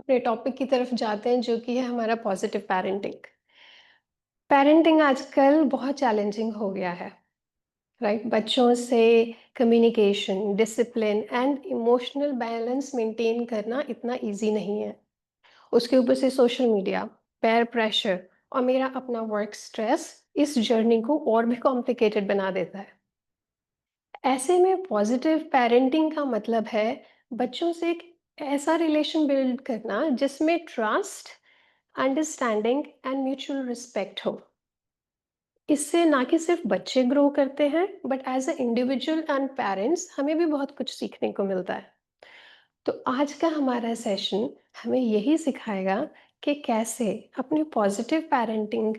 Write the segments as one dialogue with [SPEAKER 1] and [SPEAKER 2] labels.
[SPEAKER 1] अपने टॉपिक की तरफ जाते हैं जो कि है हमारा पॉजिटिव पेरेंटिंग। पेरेंटिंग आजकल बहुत चैलेंजिंग हो गया है, राइट? बच्चों से communication, discipline and emotional balance maintain करना इतना इजी नहीं है। उसके ऊपर से सोशल मीडिया, पेयर प्रेशर और मेरा अपना वर्क स्ट्रेस इस जर्नी को और भी कॉम्प्लिकेटेड बना देता है। ऐसे में पॉजिटिव पेरेंटिंग का मतलब है बच्चों से एक ऐसा रिलेशन बिल्ड करना जिसमें trust, understanding and mutual respect हो। इससे ना कि सिर्फ बच्चे ग्रो करते हैं but as a individual and parents हमें भी बहुत कुछ सीखने को मिलता है। तो आज का हमारा सेशन हमें यही सिखाएगा कि कैसे अपने पॉजिटिव पेरेंटिंग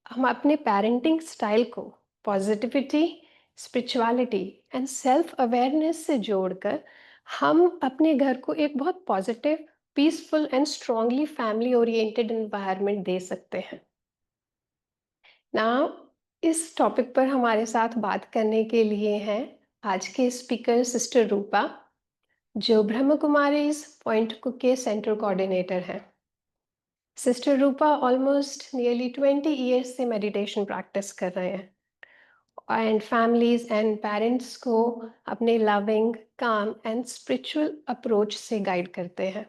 [SPEAKER 1] हम अपने पेरेंटिंग स्टाइल को positivity, spirituality and self awareness से जोड़कर हम अपने घर को एक बहुत positive, peaceful and strongly family oriented environment दे सकते हैं। नाउ इस टॉपिक पर हमारे साथ बात करने के लिए हैं आज के स्पीकर सिस्टर रूपा, जो ब्रह्म कुमारी पॉइंट के सेंटर कोऑर्डिनेटर हैं। सिस्टर रूपा ऑलमोस्ट नियरली 20 ईयर्स से मेडिटेशन प्रैक्टिस कर रहे हैं एंड फैमिलीज एंड पेरेंट्स को अपने लविंग, काम एंड स्पिरिचुअल अप्रोच से गाइड करते हैं।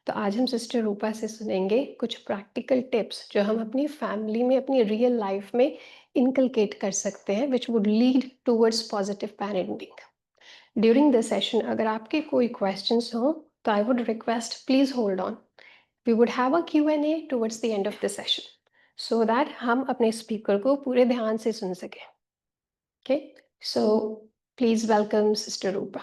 [SPEAKER 1] तो आज हम सिस्टर रूपा से सुनेंगे कुछ प्रैक्टिकल टिप्स जो हम अपनी फैमिली में, अपनी रियल लाइफ में इनकलकेट कर सकते हैं which would lead towards positive parenting. During this session अगर आपके कोई क्वेश्चंस हो तो I would request please hold on. We would have a Q&A towards the end of the session so that हम अपने स्पीकर को पूरे ध्यान से सुन सकें। Okay, so please welcome sister Rupa.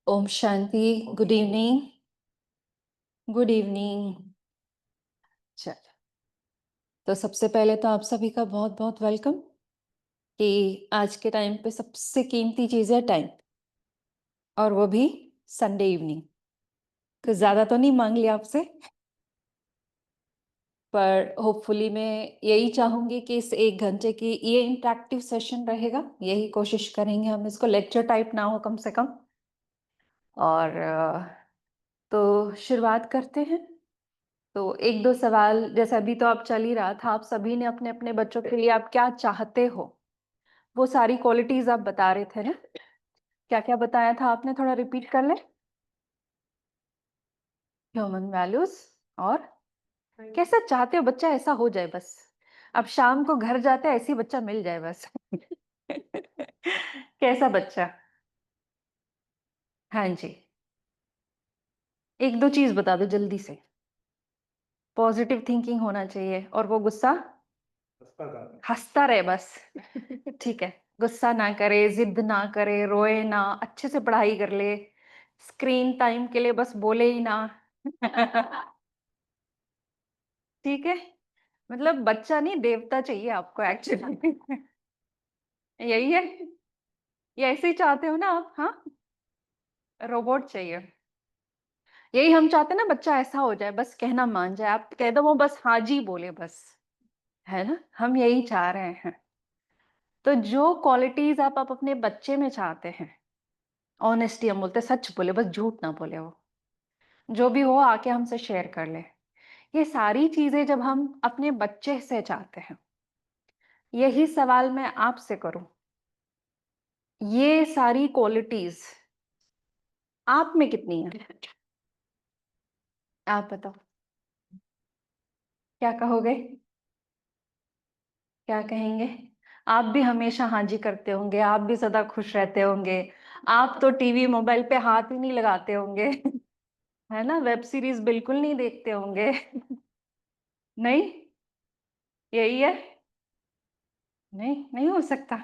[SPEAKER 2] ओम शांति। Good evening. Good evening. चल, तो सबसे पहले तो आप सभी का बहुत बहुत वेलकम कि आज के टाइम पे सबसे कीमती चीज़ है टाइम, और वो भी संडे इवनिंग। तो ज़्यादा तो नहीं मांग लिया आपसे, पर होपफुली मैं यही चाहूँगी कि इस 1 घंटे की ये इंटरेक्टिव सेशन रहेगा। यही कोशिश करेंगे हम, इसको लेक्चर टाइप ना हो कम से कम। और तो शुरुआत करते हैं। तो 1-2 सवाल, जैसे अभी तो आप चल ही रहा था, आप सभी ने अपने अपने बच्चों के लिए आप क्या चाहते हो, वो सारी क्वालिटीज आप बता रहे थे ना। क्या क्या बताया था आपने, थोड़ा रिपीट कर ले। ह्यूमन वैल्यूज, और कैसा चाहते हो बच्चा ऐसा हो जाए बस। अब शाम को घर जाते ऐसे ही बच्चा मिल जाए बस। कैसा बच्चा? हाँ जी, 1-2 चीज बता दो जल्दी से। पॉजिटिव थिंकिंग होना चाहिए, और वो गुस्सा हंसता रहे बस। ठीक है, गुस्सा ना करे, जिद ना करे, रोए ना, अच्छे से पढ़ाई कर ले, स्क्रीन टाइम के लिए बस बोले ही ना। ठीक है, मतलब बच्चा नहीं देवता चाहिए आपको एक्चुअली। यही है, ये ऐसे ही चाहते हो ना आप? हाँ, रोबोट चाहिए। यही हम चाहते हैं ना, बच्चा ऐसा हो जाए, बस कहना मान जाए, आप कह दो वो बस हाँ जी बोले बस, है ना? हम यही चाह रहे हैं। तो जो क्वालिटीज आप अपने बच्चे में चाहते हैं, ऑनेस्टी हम बोलते हैं, सच बोले बस, झूठ ना बोले, वो जो भी हो आके हमसे शेयर कर ले। ये सारी चीजें जब हम अपने बच्चे से चाहते हैं, यही सवाल मैं आपसे करूं, ये सारी क्वालिटीज आप में कितनी है? आप बताओ, क्या कहोगे? क्या कहेंगे? आप भी हमेशा हाँ जी करते होंगे, आप भी सदा खुश रहते होंगे, आप तो टीवी मोबाइल पे हाथ ही नहीं लगाते होंगे। है ना, वेब सीरीज बिल्कुल नहीं देखते होंगे। नहीं, यही है। नहीं, नहीं हो सकता।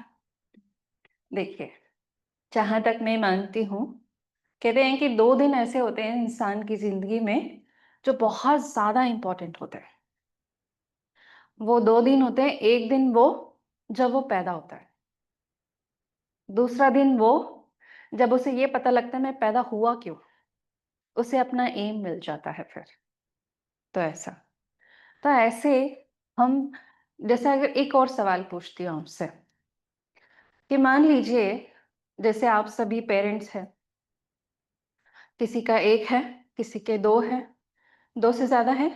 [SPEAKER 2] देखिए, जहां तक मैं मानती हूँ, कहते हैं कि 2 दिन ऐसे होते हैं इंसान की जिंदगी में जो बहुत ज्यादा इंपॉर्टेंट होते हैं। वो 2 दिन होते हैं। एक दिन वो जब वो पैदा होता है, दूसरा दिन वो जब उसे ये पता लगता है मैं पैदा हुआ क्यों, उसे अपना एम मिल जाता है फिर। तो ऐसा, तो ऐसे हम, जैसे अगर एक और सवाल पूछती हूँ आपसे कि मान लीजिए जैसे आप सभी पेरेंट्स हैं, किसी का एक है, किसी के दो है, दो से ज्यादा है,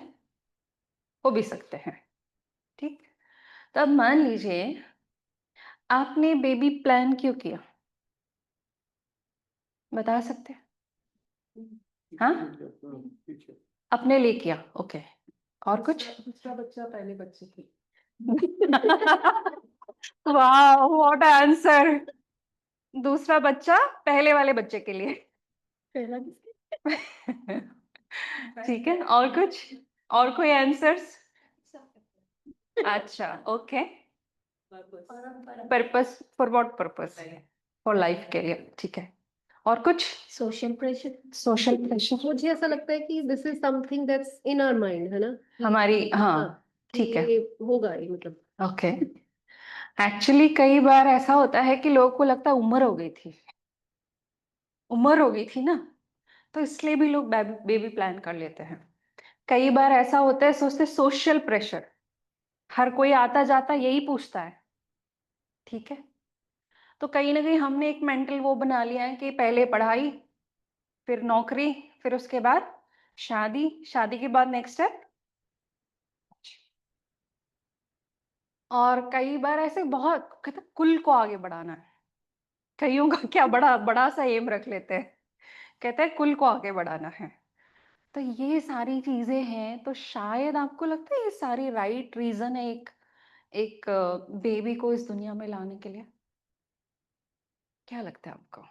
[SPEAKER 2] हो भी सकते हैं, ठीक। तो अब मान लीजिए आपने बेबी प्लान क्यों किया, बता सकते हैं? हाँ, अपने लिए किया, ओके। और कुछ?
[SPEAKER 3] दूसरा बच्चा पहले बच्चे की।
[SPEAKER 2] वाह, व्हाट आंसर। दूसरा बच्चा पहले वाले बच्चे के लिए।
[SPEAKER 3] पहला किसके?
[SPEAKER 2] ठीक है, और कुछ? और कोई आंसर्स? अच्छा, okay. Purpose, for what purpose? For life के लिए, ठीक है। और कुछ?
[SPEAKER 3] Social pressure.
[SPEAKER 2] Social pressure.
[SPEAKER 3] मुझे ऐसा लगता है कि this is something that's in our mind, है ना?
[SPEAKER 2] हमारी, हाँ,
[SPEAKER 3] हाँ,
[SPEAKER 2] ठीक है,
[SPEAKER 3] ये होगा ये, मतलब।
[SPEAKER 2] ओके। एक्चुअली कई बार ऐसा होता है कि लोगों को लगता है उम्र हो गई थी, उम्र हो गई थी ना, तो इसलिए भी लोग बेबी प्लान कर लेते हैं। कई बार ऐसा होता है, सोचते सोशल प्रेशर, हर कोई आता जाता यही पूछता है, ठीक है। तो कहीं ना कहीं हमने एक मेंटल वो बना लिया है कि पहले पढ़ाई, फिर नौकरी, फिर उसके बाद शादी, शादी के बाद नेक्स्ट है। और कई बार ऐसे बहुत कहते हैं, कुल को आगे बढ़ाना है। कईयों का क्या बड़ा बड़ा सा एम रख लेते हैं, कहते हैं कुल को आगे बढ़ाना है। तो ये सारी चीजें हैं, तो शायद आपको लगता है ये सारी राइट रीजन है एक एक बेबी को इस दुनिया में लाने के लिए? क्या लगता है आपको?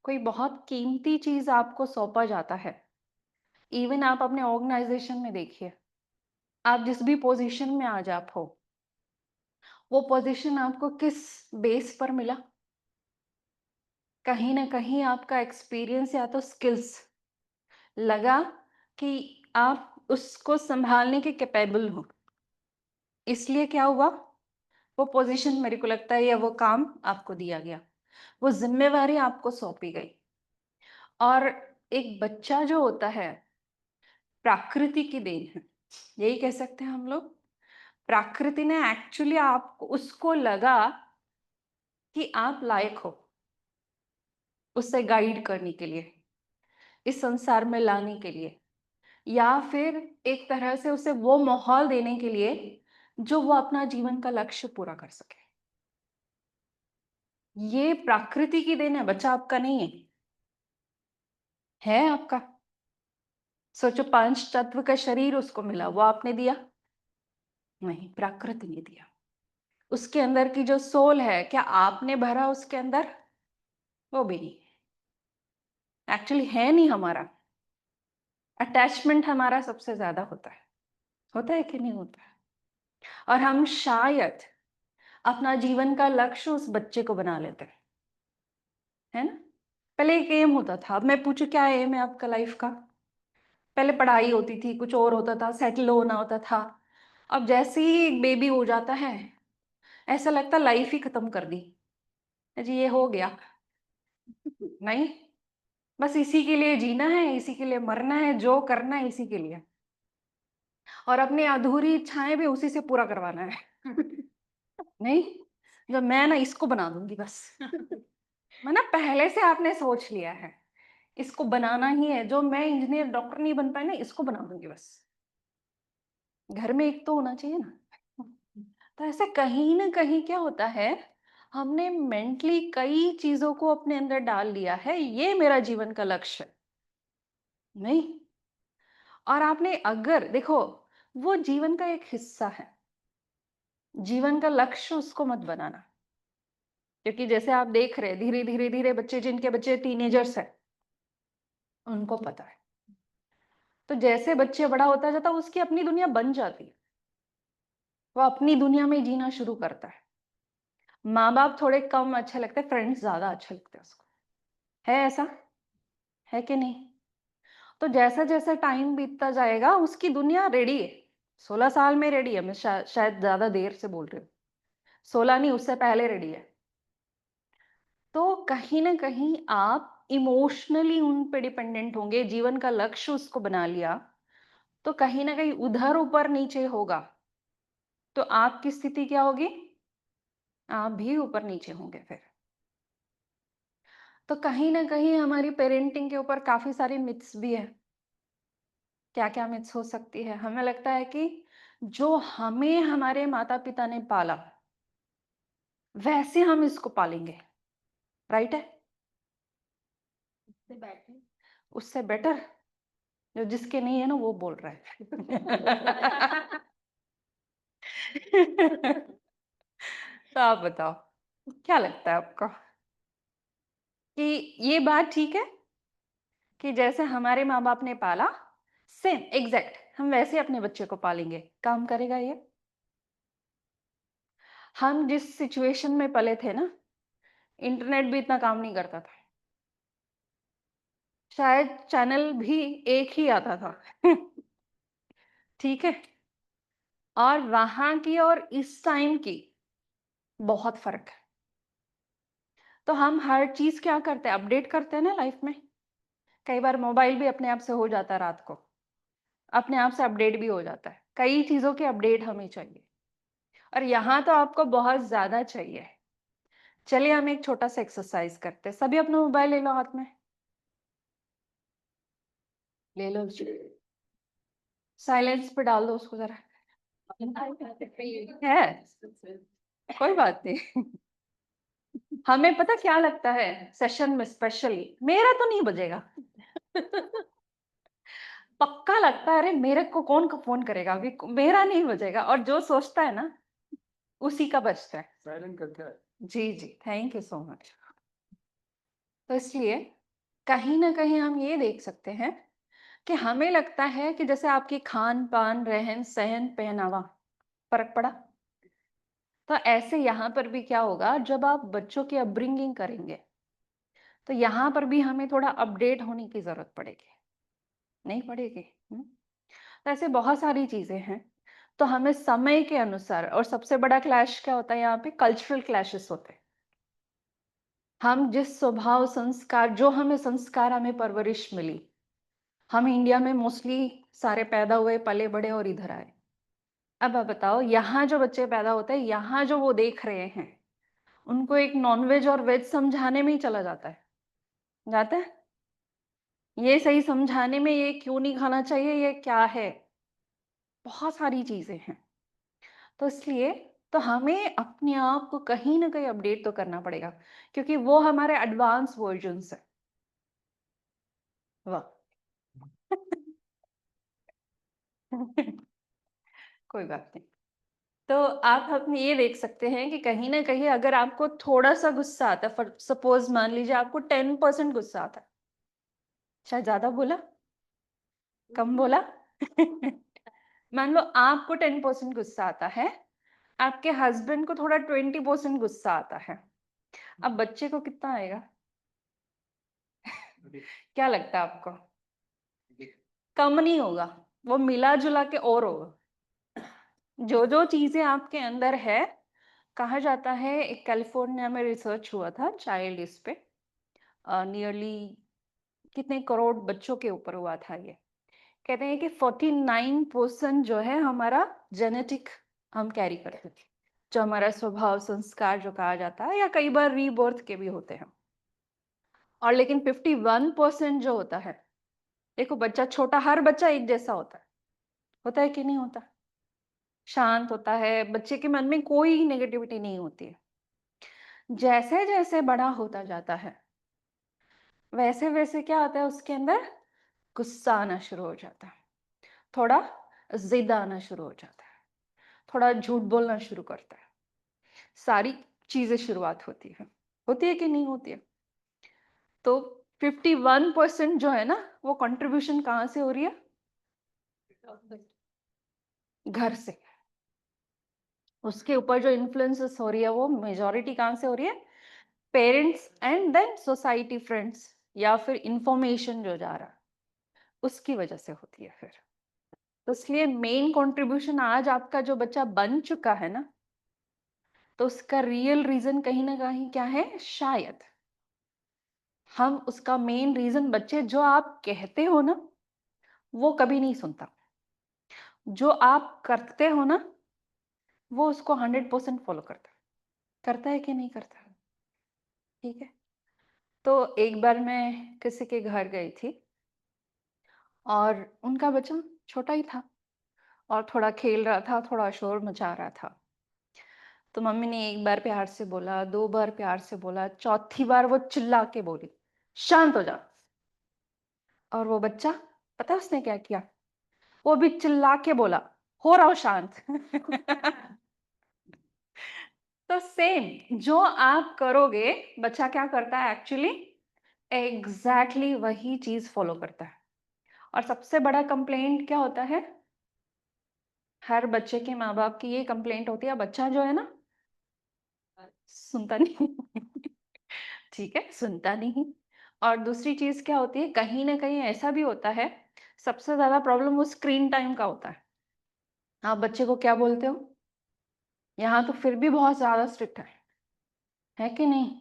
[SPEAKER 2] कोई बहुत कीमती चीज आपको सौंपा जाता है, इवन आप अपने ऑर्गेनाइजेशन में देखिए, आप जिस भी पोजीशन में आज आप हो, वो पोजीशन आपको किस बेस पर मिला? कहीं ना कहीं आपका एक्सपीरियंस या तो स्किल्स लगा कि आप उसको संभालने के कैपेबल हो, इसलिए क्या हुआ, वो पोजीशन मेरे को लगता है या वो काम आपको दिया गया, वो जिम्मेवारी आपको सौंपी गई। और एक बच्चा जो होता है प्रकृति की देन है, यही कह सकते हैं हम लोग। प्रकृति ने एक्चुअली आपको, उसको लगा कि आप लायक हो उससे गाइड करने के लिए, इस संसार में लाने के लिए, या फिर एक तरह से उसे वो माहौल देने के लिए जो वो अपना जीवन का लक्ष्य पूरा कर सके। ये प्रकृति की देन है, बच्चा आपका नहीं है आपका। सोचो, 5 तत्व का शरीर उसको मिला, वो आपने दिया नहीं, प्रकृति ने दिया। उसके अंदर की जो सोल है, क्या आपने भरा उसके अंदर? वो भी नहीं, एक्चुअली है नहीं हमारा। अटैचमेंट हमारा सबसे ज्यादा होता है कि नहीं होता है? और हम शायद अपना जीवन का लक्ष्य उस बच्चे को बना लेते हैं, है ना? पहले एक एम होता था, अब मैं पूछू क्या एम है आपका लाइफ का? पहले पढ़ाई होती थी, कुछ और होता था, सेटल होना होता था। अब जैसे ही एक बेबी हो जाता है, ऐसा लगता लाइफ ही खत्म कर दी जी, ये हो गया। नहीं, बस इसी के लिए जीना है, इसी के लिए मरना है, जो करना है इसी के लिए, और अपनी अधूरी इच्छाएं भी उसी से पूरा करवाना है। नहीं, जब मैं ना इसको बना दूंगी बस। मैं ना पहले से आपने सोच लिया है, इसको बनाना ही है, जो मैं इंजीनियर डॉक्टर नहीं बन पाए ना, इसको बना दूंगी बस। घर में एक तो होना चाहिए ना। तो ऐसे कहीं ना कहीं क्या होता है, हमने मेंटली कई चीजों को अपने अंदर डाल लिया है, ये मेरा जीवन का लक्ष्य है। नहीं, और आपने अगर देखो, वो जीवन का एक हिस्सा है, जीवन का लक्ष्य उसको मत बनाना। क्योंकि जैसे आप देख रहे हैं, धीरे धीरे धीरे बच्चे, जिनके बच्चे टीनेजर्स हैं, उनको पता है। तो जैसे बच्चे बड़ा होता जाता है, उसकी अपनी दुनिया बन जाती है, वो अपनी दुनिया में जीना शुरू करता है। माँ बाप थोड़े कम अच्छे लगते हैं, फ्रेंड्स ज्यादा अच्छे लगते हैं उसको, है ऐसा, है कि नहीं? तो जैसा जैसा टाइम बीतता जाएगा उसकी दुनिया रेडी है, 16 साल में रेडी है। मैं शायद ज्यादा देर से बोल रही हूँ, 16 नहीं, उससे पहले रेडी है। तो कहीं ना कहीं आप इमोशनली उन पे डिपेंडेंट होंगे, जीवन का लक्ष्य उसको बना लिया, तो कहीं ना कहीं उधर ऊपर नीचे होगा, तो आपकी स्थिति क्या होगी? आप भी ऊपर नीचे होंगे फिर। तो कहीं ना कहीं हमारी पेरेंटिंग के ऊपर काफी सारी मिथ्स भी है। क्या क्या मिथ्स हो सकती है? हमें लगता है कि जो हमें हमारे माता पिता ने पाला वैसे हम इसको पालेंगे, राइट है? उससे बेटर जो जिसके नहीं है ना वो बोल रहा है। तो आप बताओ, क्या लगता है आपको कि ये बात ठीक है कि जैसे हमारे माँ बाप ने पाला सेम एग्जैक्ट हम वैसे अपने बच्चे को पालेंगे? काम करेगा ये? हम जिस सिचुएशन में पले थे ना, इंटरनेट भी इतना काम नहीं करता था, शायद चैनल भी एक ही आता था। ठीक है, और वहां की और इस टाइम की बहुत फर्क है। तो हम हर चीज क्या करते हैं, अपडेट करते हैं ना लाइफ में। कई बार मोबाइल भी अपने आप से हो जाता है, रात को अपने आप से अपडेट भी हो जाता है। कई चीजों के अपडेट हमें चाहिए, और यहाँ तो आपको बहुत ज्यादा चाहिए। चलिए हम एक छोटा सा एक्सरसाइज करते हैं। सभी अपना मोबाइल ले लो हाथ में, ले लो, साइलेंस पे डाल दो उसको जरा। है, कोई बात नहीं। हमें पता क्या लगता है सेशन में स्पेशली, मेरा तो नहीं बजेगा। पक्का लगता है अरे मेरे को कौन फोन करेगा अभी, मेरा नहीं बजेगा। और जो सोचता है ना उसी का बजता है। साइलेंट करके आए। जी जी, थैंक यू सो मच। तो इसलिए कहीं ना कहीं हम ये देख सकते हैं कि हमें लगता है कि जैसे आपकी खान पान रहन सहन पहनावा फर्क पड़ा, तो ऐसे यहाँ पर भी क्या होगा, जब आप बच्चों की अपब्रिंगिंग करेंगे तो यहाँ पर भी हमें थोड़ा अपडेट होने की जरूरत पड़ेगी, नहीं पड़ेगी? तो ऐसे बहुत सारी चीजें हैं। तो हमें समय के अनुसार, और सबसे बड़ा क्लैश क्या होता है यहाँ पे, कल्चरल क्लैशेस होते हैं। हम जिस स्वभाव संस्कार, जो हमें संस्कार, हमें परवरिश मिली, हम इंडिया में मोस्टली सारे पैदा हुए पले बड़े और इधर आए। अब आप बताओ, यहाँ जो बच्चे पैदा होते हैं, यहाँ जो वो देख रहे हैं, उनको एक नॉनवेज और वेज समझाने में ही चला जाता है, जाता है ये सही समझाने में, ये क्यों नहीं खाना चाहिए, ये क्या है, बहुत सारी चीजें हैं। तो इसलिए तो हमें अपने आप को कहीं ना कहीं अपडेट तो करना पड़ेगा, क्योंकि वो हमारे एडवांस वर्जन्स है। वाह। कोई बात नहीं। तो आप अपने ये देख सकते हैं कि कहीं ना कहीं अगर आपको थोड़ा सा गुस्सा आता है, सपोज मान लीजिए आपको 10% गुस्सा आता है, शायद ज्यादा बोला, कम बोला। मान लो आपको 10% गुस्सा आता है, आपके हस्बैंड को थोड़ा 20% गुस्सा आता है, अब बच्चे को कितना आएगा? क्या लगता है आपको? कम नहीं होगा, वो मिला जुला के और होगा। जो जो चीजें आपके अंदर है, कहा जाता है, एक कैलिफोर्निया में रिसर्च हुआ था चाइल्ड इस पे, नियरली कितने करोड़ बच्चों के ऊपर हुआ था ये। कहते हैं कि 49% जो है हमारा जेनेटिक हम कैरी करते थे, जो हमारा स्वभाव संस्कार जो कहा जाता है, या कई बार रीबर्थ के भी होते हैं। और लेकिन 51% जो होता है, देखो बच्चा छोटा, हर बच्चा एक जैसा होता है कि नहीं होता? शांत होता है, बच्चे के मन में कोई नेगेटिविटी नहीं होती है। जैसे जैसे बड़ा होता जाता है वैसे वैसे क्या होता है, उसके अंदर गुस्सा आना शुरू हो जाता है, थोड़ा जिद आना शुरू हो जाता है, थोड़ा झूठ बोलना शुरू करता है, सारी चीजें शुरुआत होती है कि नहीं होती है? तो 51% जो है ना, वो कंट्रीब्यूशन कहाँ से हो रही है? घर से। उसके ऊपर जो इन्फ्लुएंसेस हो रही है, वो मेजॉरिटी कहाँ से हो रही है? Parents and then society, friends, या फिर इंफॉर्मेशन जो जा रहा है उसकी वजह से होती है फिर। तो इसलिए मेन कंट्रीब्यूशन आज आपका जो बच्चा बन चुका है ना, तो उसका रियल रीजन कहीं ना कहीं क्या है, शायद हम उसका मेन रीजन, बच्चे जो आप कहते हो ना वो कभी नहीं सुनता, जो आप करते हो ना वो उसको 100% फॉलो करता है कि नहीं करता। ठीक है, तो एक बार मैं किसी के घर गई थी और उनका बच्चा छोटा ही था और थोड़ा खेल रहा था, थोड़ा शोर मचा रहा था। तो मम्मी ने एक बार प्यार से बोला, 2 बार प्यार से बोला, चौथी बार वो चिल्ला के बोली, शांत हो जा। और वो बच्चा, पता है उसने क्या किया, वो भी चिल्ला के बोला, हो रहा हो शांत। तो सेम जो आप करोगे बच्चा क्या करता है एक्चुअली, एग्जैक्टली वही चीज फॉलो करता है। और सबसे बड़ा कंप्लेंट क्या होता है, हर बच्चे के माँ बाप की ये कंप्लेंट होती है, बच्चा जो है ना सुनता नहीं। ठीक है, सुनता नहीं। और दूसरी चीज क्या होती है, कहीं ना कहीं ऐसा भी होता है, सबसे ज्यादा प्रॉब्लम वो स्क्रीन टाइम का होता है। आप बच्चे को क्या बोलते हो, यहाँ तो फिर भी बहुत ज्यादा स्ट्रिक्ट है कि नहीं,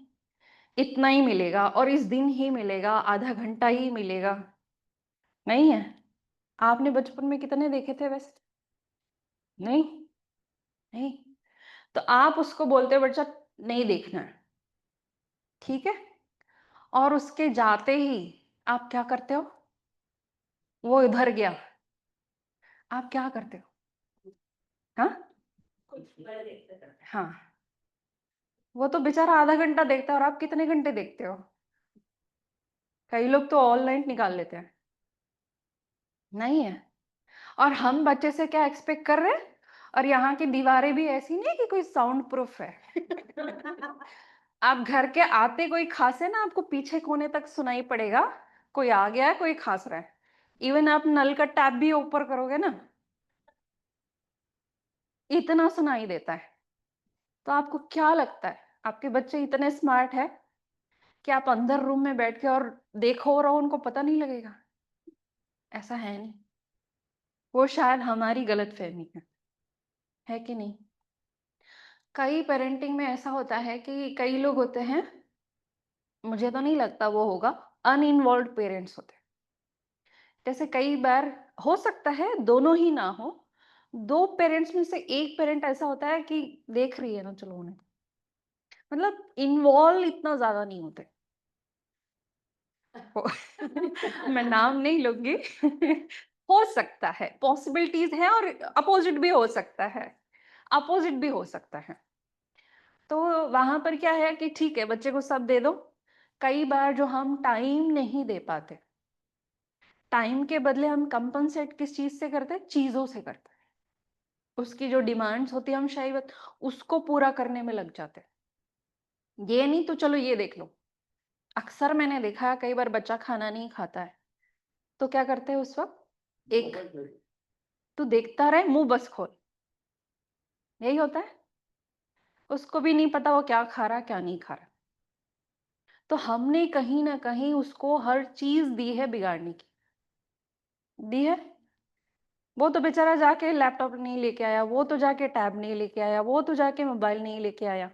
[SPEAKER 2] इतना ही मिलेगा और इस दिन ही मिलेगा, आधा घंटा ही मिलेगा, नहीं है। आपने बचपन में कितने देखे थे वैसे, नहीं नहीं। तो आप उसको बोलते हो बच्चा नहीं देखना है, ठीक है, और उसके जाते ही आप क्या करते हो, वो इधर गया, आप क्या करते हो, हाँ हाँ, वो तो बेचारा आधा घंटा देखता है और आप कितने घंटे देखते हो, कई लोग तो ऑनलाइन निकाल लेते हैं, नहीं है। और हम बच्चे से क्या एक्सपेक्ट कर रहे हैं, और यहाँ की दीवारें भी ऐसी नहीं कि कोई साउंड प्रूफ है। आप घर के आते कोई खांसे ना, आपको पीछे कोने तक सुनाई पड़ेगा, कोई आ गया है, कोई खांस रहा है। इवन आप नल का टैप भी ऊपर करोगे ना, इतना सुनाई देता है। तो आपको क्या लगता है, आपके बच्चे इतने स्मार्ट है कि आप अंदर रूम में बैठ के और देखो रहो, उनको पता नहीं लगेगा? ऐसा है नहीं, वो शायद हमारी गलत फहमी है कि नहीं। कई पेरेंटिंग में ऐसा होता है कि कई लोग होते हैं, मुझे तो नहीं लगता वो होगा, अनइन्वॉल्व पेरेंट्स होते हैं। जैसे कई बार हो सकता है दोनों ही ना हो, 2 पेरेंट्स में से एक पेरेंट ऐसा होता है कि देख रही है ना, चलो उन्हें, मतलब इन्वॉल्व इतना ज्यादा नहीं होते। मैं नाम नहीं लूंगी। हो सकता है, पॉसिबिलिटीज है, और अपोजिट भी हो सकता है, अपोजिट भी हो सकता है। तो वहां पर क्या है कि ठीक है बच्चे को सब दे दो, कई बार जो हम टाइम नहीं दे पाते, टाइम के बदले हम कंपनसेट किस चीज से करते हैं, चीजों से करते हैं। उसकी जो डिमांड्स होती है हम शायद उसको पूरा करने में लग जाते हैं। ये नहीं तो चलो ये देख लो, अक्सर मैंने देखा है कई बार बच्चा खाना नहीं खाता है, तो क्या करते हैं उस वक्त, एक तू देखता रहे मुंह बस खोल, यही होता है। उसको भी नहीं पता वो क्या खा रहा क्या नहीं खा रहा। तो हमने कहीं ना कहीं उसको हर चीज दी है बिगाड़ने की, दी है। वो तो बेचारा जाके लैपटॉप नहीं लेके आया, वो तो जाके टैब नहीं लेके आया, वो तो जाके मोबाइल नहीं लेके आया।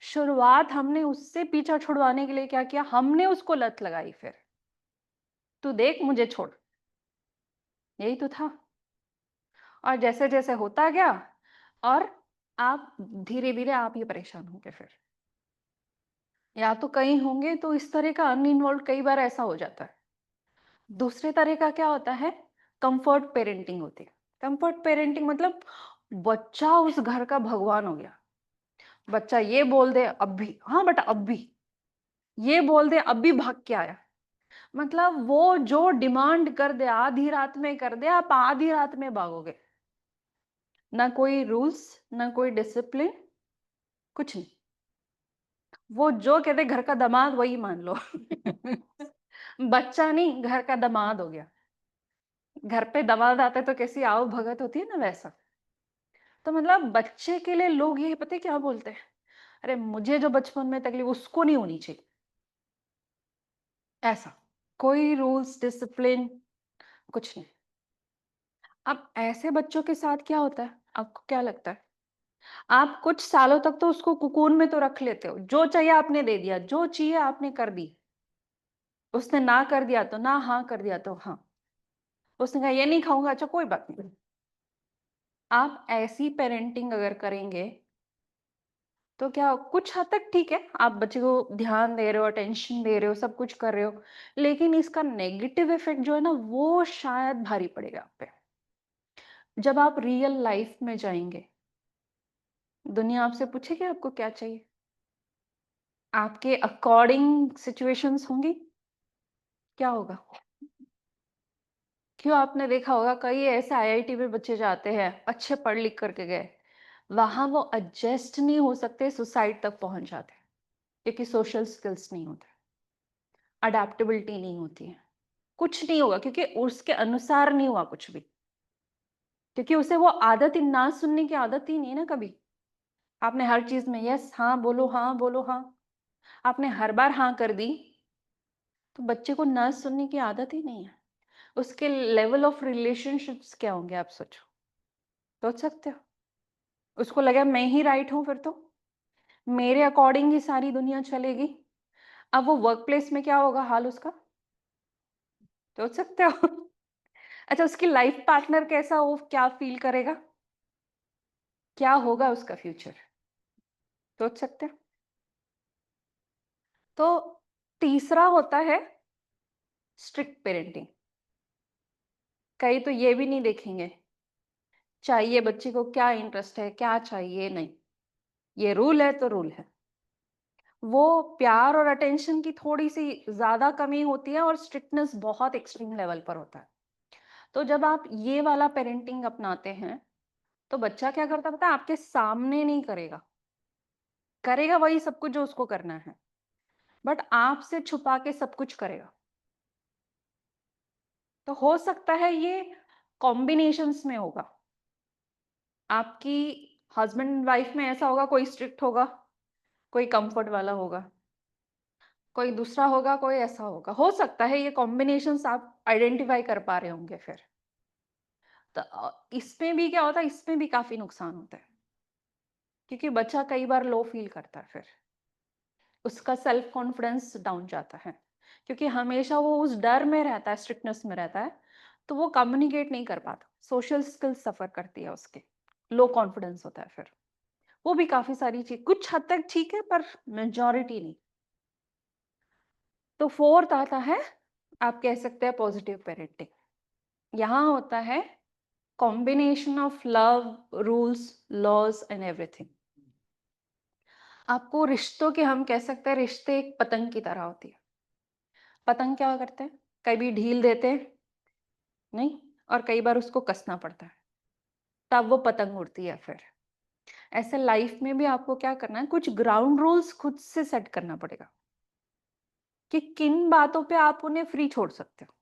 [SPEAKER 2] शुरुआत हमने उससे पीछा छुड़वाने के लिए क्या किया, हमने उसको लत लगाई, फिर तू देख मुझे छोड़, यही तो था। और जैसे जैसे होता गया, और आप धीरे धीरे आप ये परेशान होंगे, फिर या तो कहीं होंगे, तो इस तरह का अनइन्वॉल्व कई बार ऐसा हो जाता है। दूसरे तरह का क्या होता है, कंफर्ट पेरेंटिंग होती है। कंफर्ट पेरेंटिंग मतलब बच्चा उस घर का भगवान हो गया, बच्चा ये बोल दे अब भी, हाँ बेटा अब भी, ये बोल दे अब भी भाग के आया। मतलब वो जो डिमांड कर दे आधी रात में कर दे, आप आधी रात में भागोगे, ना कोई रूल्स, ना कोई डिसिप्लिन, कुछ नहीं। वो जो कहते घर का दामाद वही मान लो। बच्चा नहीं, घर का दामाद हो गया। घर पे दामाद आते तो कैसी आओ भगत होती है ना, वैसा। तो मतलब बच्चे के लिए लोग ये पता है क्या बोलते हैं, अरे मुझे जो बचपन में तकलीफ उसको नहीं होनी चाहिए, ऐसा। कोई रूल्स डिसिप्लिन कुछ नहीं। अब ऐसे बच्चों के साथ क्या होता है, आपको क्या लगता है? आप कुछ सालों तक तो उसको कुकून में तो रख लेते हो, जो चाहिए आपने दे दिया, जो चाहिए आपने कर दी। उसने ना कर दिया तो ना, हाँ कर दिया तो हाँ। उसने कहा ये नहीं खाऊंगा, अच्छा कोई बात नहीं। आप ऐसी पेरेंटिंग अगर करेंगे तो क्या कुछ हद तक ठीक है, आप बच्चे को ध्यान दे रहे हो, अटेंशन दे रहे हो, सब कुछ कर रहे हो, लेकिन इसका नेगेटिव इफेक्ट जो है ना, वो शायद भारी पड़ेगा आप पे। जब आप रियल लाइफ में जाएंगे, दुनिया आपसे पूछेगी आपको क्या चाहिए, आपके अकॉर्डिंग सिचुएशंस होंगी, क्या होगा? क्यों, आपने देखा होगा कई ऐसे आईआईटी में बच्चे जाते हैं, अच्छे पढ़ लिख करके गए, वहां वो एडजस्ट नहीं हो सकते, सुसाइड तक पहुंच जाते हैं, क्योंकि सोशल स्किल्स नहीं होते, अडेप्टेबिलिटी नहीं होती है, कुछ नहीं होगा क्योंकि उसके अनुसार नहीं हुआ कुछ भी, क्योंकि उसे वो आदत ही ना सुनने की आदत ही नहीं है ना कभी। आपने हर चीज में यस हाँ बोलो, हाँ बोलो, हाँ, आपने हर बार हाँ कर दी, तो बच्चे को ना सुनने की आदत ही नहीं है। उसके लेवल ऑफ रिलेशनशिप्स क्या होंगे, आप सोचो, सोच सकते हो? उसको लगा मैं ही राइट हूं, फिर तो मेरे अकॉर्डिंग ही सारी दुनिया चलेगी। अब वो वर्क प्लेस में क्या होगा हाल उसका, सोच सकते हो? अच्छा, उसकी लाइफ पार्टनर कैसा हो, क्या फील करेगा, क्या होगा उसका फ्यूचर, सोच सकते हो? तो तीसरा होता है स्ट्रिक्ट पेरेंटिंग। कई तो ये भी नहीं देखेंगे चाहिए बच्चे को क्या इंटरेस्ट है, क्या चाहिए नहीं, ये रूल है तो रूल है। वो प्यार और अटेंशन की थोड़ी सी ज्यादा कमी होती है और स्ट्रिक्टनेस बहुत एक्सट्रीम लेवल पर होता है। तो जब आप ये वाला पेरेंटिंग अपनाते हैं, तो बच्चा क्या करता पता है, आपके सामने नहीं करेगा, करेगा वही सब कुछ जो उसको करना है, बट आपसे छुपा के सब कुछ करेगा। तो हो सकता है ये कॉम्बिनेशंस में होगा, आपकी हस्बैंड वाइफ में ऐसा होगा, कोई स्ट्रिक्ट होगा, कोई कंफर्ट वाला होगा, कोई दूसरा होगा, कोई ऐसा होगा। हो सकता है ये कॉम्बिनेशंस आप आइडेंटिफाई कर पा रहे होंगे फिर। तो इसमें भी क्या होता है, इसमें भी काफी नुकसान होता है, क्योंकि बच्चा कई बार लो फील करता है, फिर उसका सेल्फ कॉन्फिडेंस डाउन जाता है, क्योंकि हमेशा वो उस डर में रहता है, स्ट्रिक्टनेस में रहता है, तो वो कम्युनिकेट नहीं कर पाता, सोशल स्किल्स सफर करती है उसके, लो कॉन्फिडेंस होता है फिर। वो भी काफी सारी चीज कुछ हद तक ठीक है, पर मेजॉरिटी नहीं। तो फोर्थ आता है, आप कह सकते हैं पॉजिटिव पेरेंटिंग। यहाँ होता है combination of love, rules, laws and everything. आपको रिश्तों के, हम कह सकते हैं रिश्ते एक पतंग की तरह होती है। पतंग क्या करते हैं, कभी ढील देते हैं नहीं, और कई बार उसको कसना पड़ता है, तब वो पतंग उड़ती है फिर। ऐसे लाइफ में भी आपको क्या करना है, कुछ ग्राउंड रूल्स खुद से सेट करना पड़ेगा कि किन बातों पे आप उन्हें फ्री छोड़ सकते हो,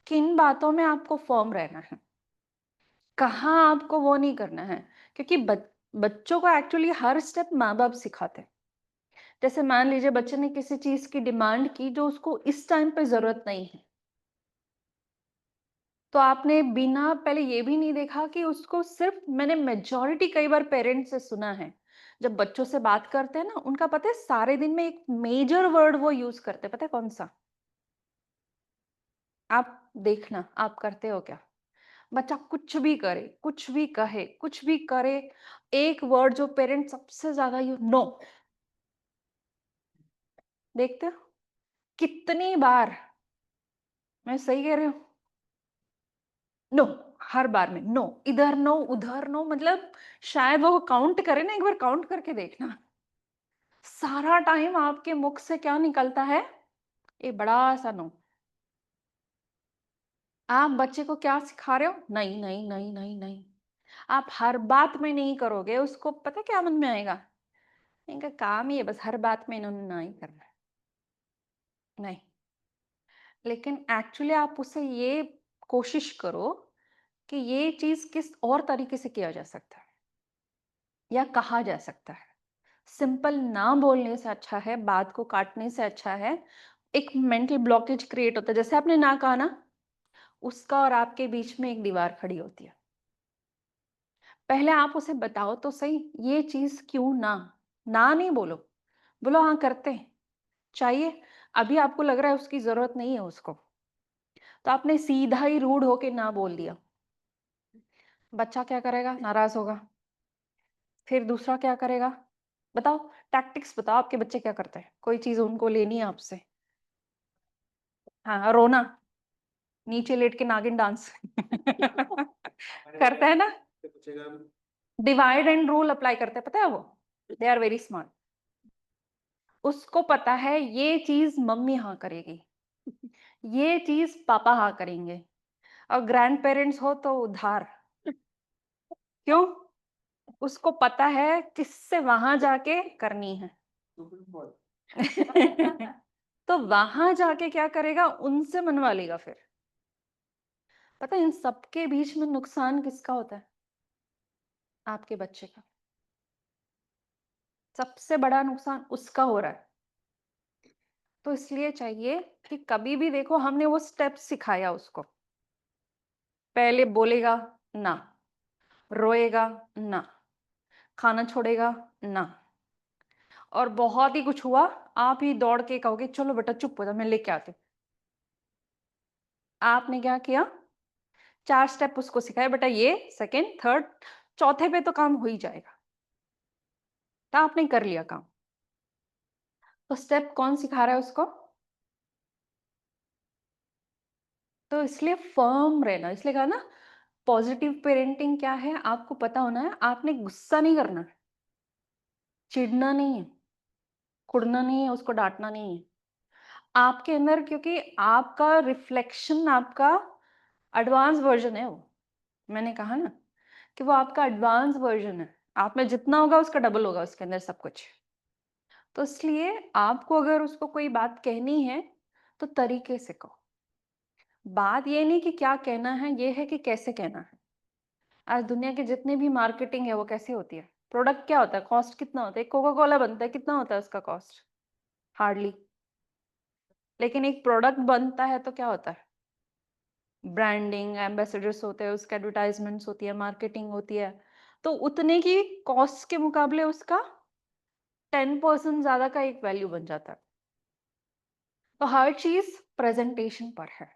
[SPEAKER 2] किन बातों में आपको फर्म रहना है, कहाँ आपको वो नहीं करना है। क्योंकि बच्चों को एक्चुअली हर स्टेप माँ बाप सिखाते हैं। जैसे मान लीजिए बच्चे ने किसी चीज की डिमांड की जो उसको इस टाइम पे जरूरत नहीं है, तो आपने बिना पहले ये भी नहीं देखा कि उसको, सिर्फ मैंने मेजॉरिटी कई बार पेरेंट्स से सुना है, जब बच्चों से बात करते हैं ना, उनका पता है सारे दिन में एक मेजर वर्ड वो यूज करते हैं, पता है कौन सा? आप देखना, आप करते हो क्या? बच्चा कुछ भी करे, कुछ भी कहे, कुछ भी करे, एक वर्ड जो पेरेंट सबसे ज्यादा यूज, नो। देखते हो कितनी बार, मैं सही कह रही हूँ? नो, हर बार में नो, इधर नो, उधर नो, मतलब शायद वो काउंट करे ना, एक बार काउंट करके देखना, सारा टाइम आपके मुख से क्या निकलता है, एक बड़ा सा नो। आप बच्चे को क्या सिखा रहे हो, नहीं नहीं नहीं नहीं नहीं। आप हर बात में नहीं करोगे, उसको पता क्या मन में आएगा, इनका काम ही है बस हर बात में इन्होंने नहीं करना है, नहीं। लेकिन एक्चुअली आप उससे ये कोशिश करो कि ये चीज किस और तरीके से किया जा सकता है या कहा जा सकता है। सिंपल ना बोलने से अच्छा है, बात को काटने से अच्छा है। एक मेंटल ब्लॉकेज क्रिएट होता है, जैसे आपने ना कहा ना, उसका और आपके बीच में एक दीवार खड़ी होती है। पहले आप उसे बताओ तो सही, ये चीज क्यों ना। ना नहीं बोलो, बोलो हाँ करते हैं, चाहिए, अभी आपको लग रहा है उसकी जरूरत नहीं है उसको, तो आपने सीधा ही रूड होके ना बोल दिया। बच्चा क्या करेगा? नाराज होगा। फिर दूसरा क्या करेगा? बताओ, टैक्टिक्स बताओ, आपके बच्चे क्या करते हैं? कोई चीज उनको लेनी है आपसे, हाँ, रोना, नीचे लेट के नागिन डांस करता है ना, डिवाइड एंड रूल अप्लाई करते हैं, पता है वो, दे आर वेरी स्मार्ट। उसको पता है ये चीज मम्मी हाँ करेगी, ये चीज पापा हाँ करेंगे, और ग्रैंड पेरेंट्स हो तो उधार। क्यों? उसको पता है किससे वहां जाके करनी है। तो वहां जाके क्या करेगा? उनसे मनवा लेगा। फिर पता है इन सबके बीच में नुकसान किसका होता है? आपके बच्चे का। सबसे बड़ा नुकसान उसका हो रहा है। तो इसलिए चाहिए कि कभी भी देखो, हमने वो स्टेप सिखाया उसको, पहले बोलेगा ना, रोएगा ना, खाना छोड़ेगा ना, और बहुत ही कुछ हुआ, आप ही दौड़ के कहोगे चलो बेटा चुप हो जा, मैं लेके आती हूँ। आपने क्या किया? 4 स्टेप उसको सिखाए, बेटा ये सेकंड थर्ड, चौथे पे तो काम हो ही जाएगा। तो आपने कर लिया काम। तो स्टेप कौन सिखा रहा है उसको? तो इसलिए फर्म रहना, इसलिए कहा ना पॉजिटिव पेरेंटिंग क्या है, आपको पता होना है। आपने गुस्सा नहीं करना है, चिढ़ना नहीं है, कुड़ना नहीं है, उसको डांटना नहीं है। आपके अंदर, क्योंकि आपका रिफ्लेक्शन, आपका एडवांस वर्जन है वो, मैंने कहा ना कि वो आपका एडवांस वर्जन है। आप में जितना होगा उसका डबल होगा उसके अंदर सब कुछ। तो इसलिए आपको अगर उसको कोई बात कहनी है तो तरीके से कहो। बात ये नहीं कि क्या कहना है, ये है कि कैसे कहना है। आज दुनिया के जितने भी मार्केटिंग है वो कैसे होती है? प्रोडक्ट क्या होता है, कॉस्ट कितना होता है? एक कोका कोला बनता है, कितना होता है उसका कॉस्ट? हार्डली। लेकिन एक प्रोडक्ट बनता है तो क्या होता है? ब्रांडिंग, एम्बेसडर्स होते हैं, उसके एडवर्टाइजमेंट्स होती है, मार्केटिंग होती है। तो उतने की कॉस्ट के मुकाबले उसका 10% ज्यादा का एक वैल्यू बन जाता है। तो हर चीज प्रेजेंटेशन पर है।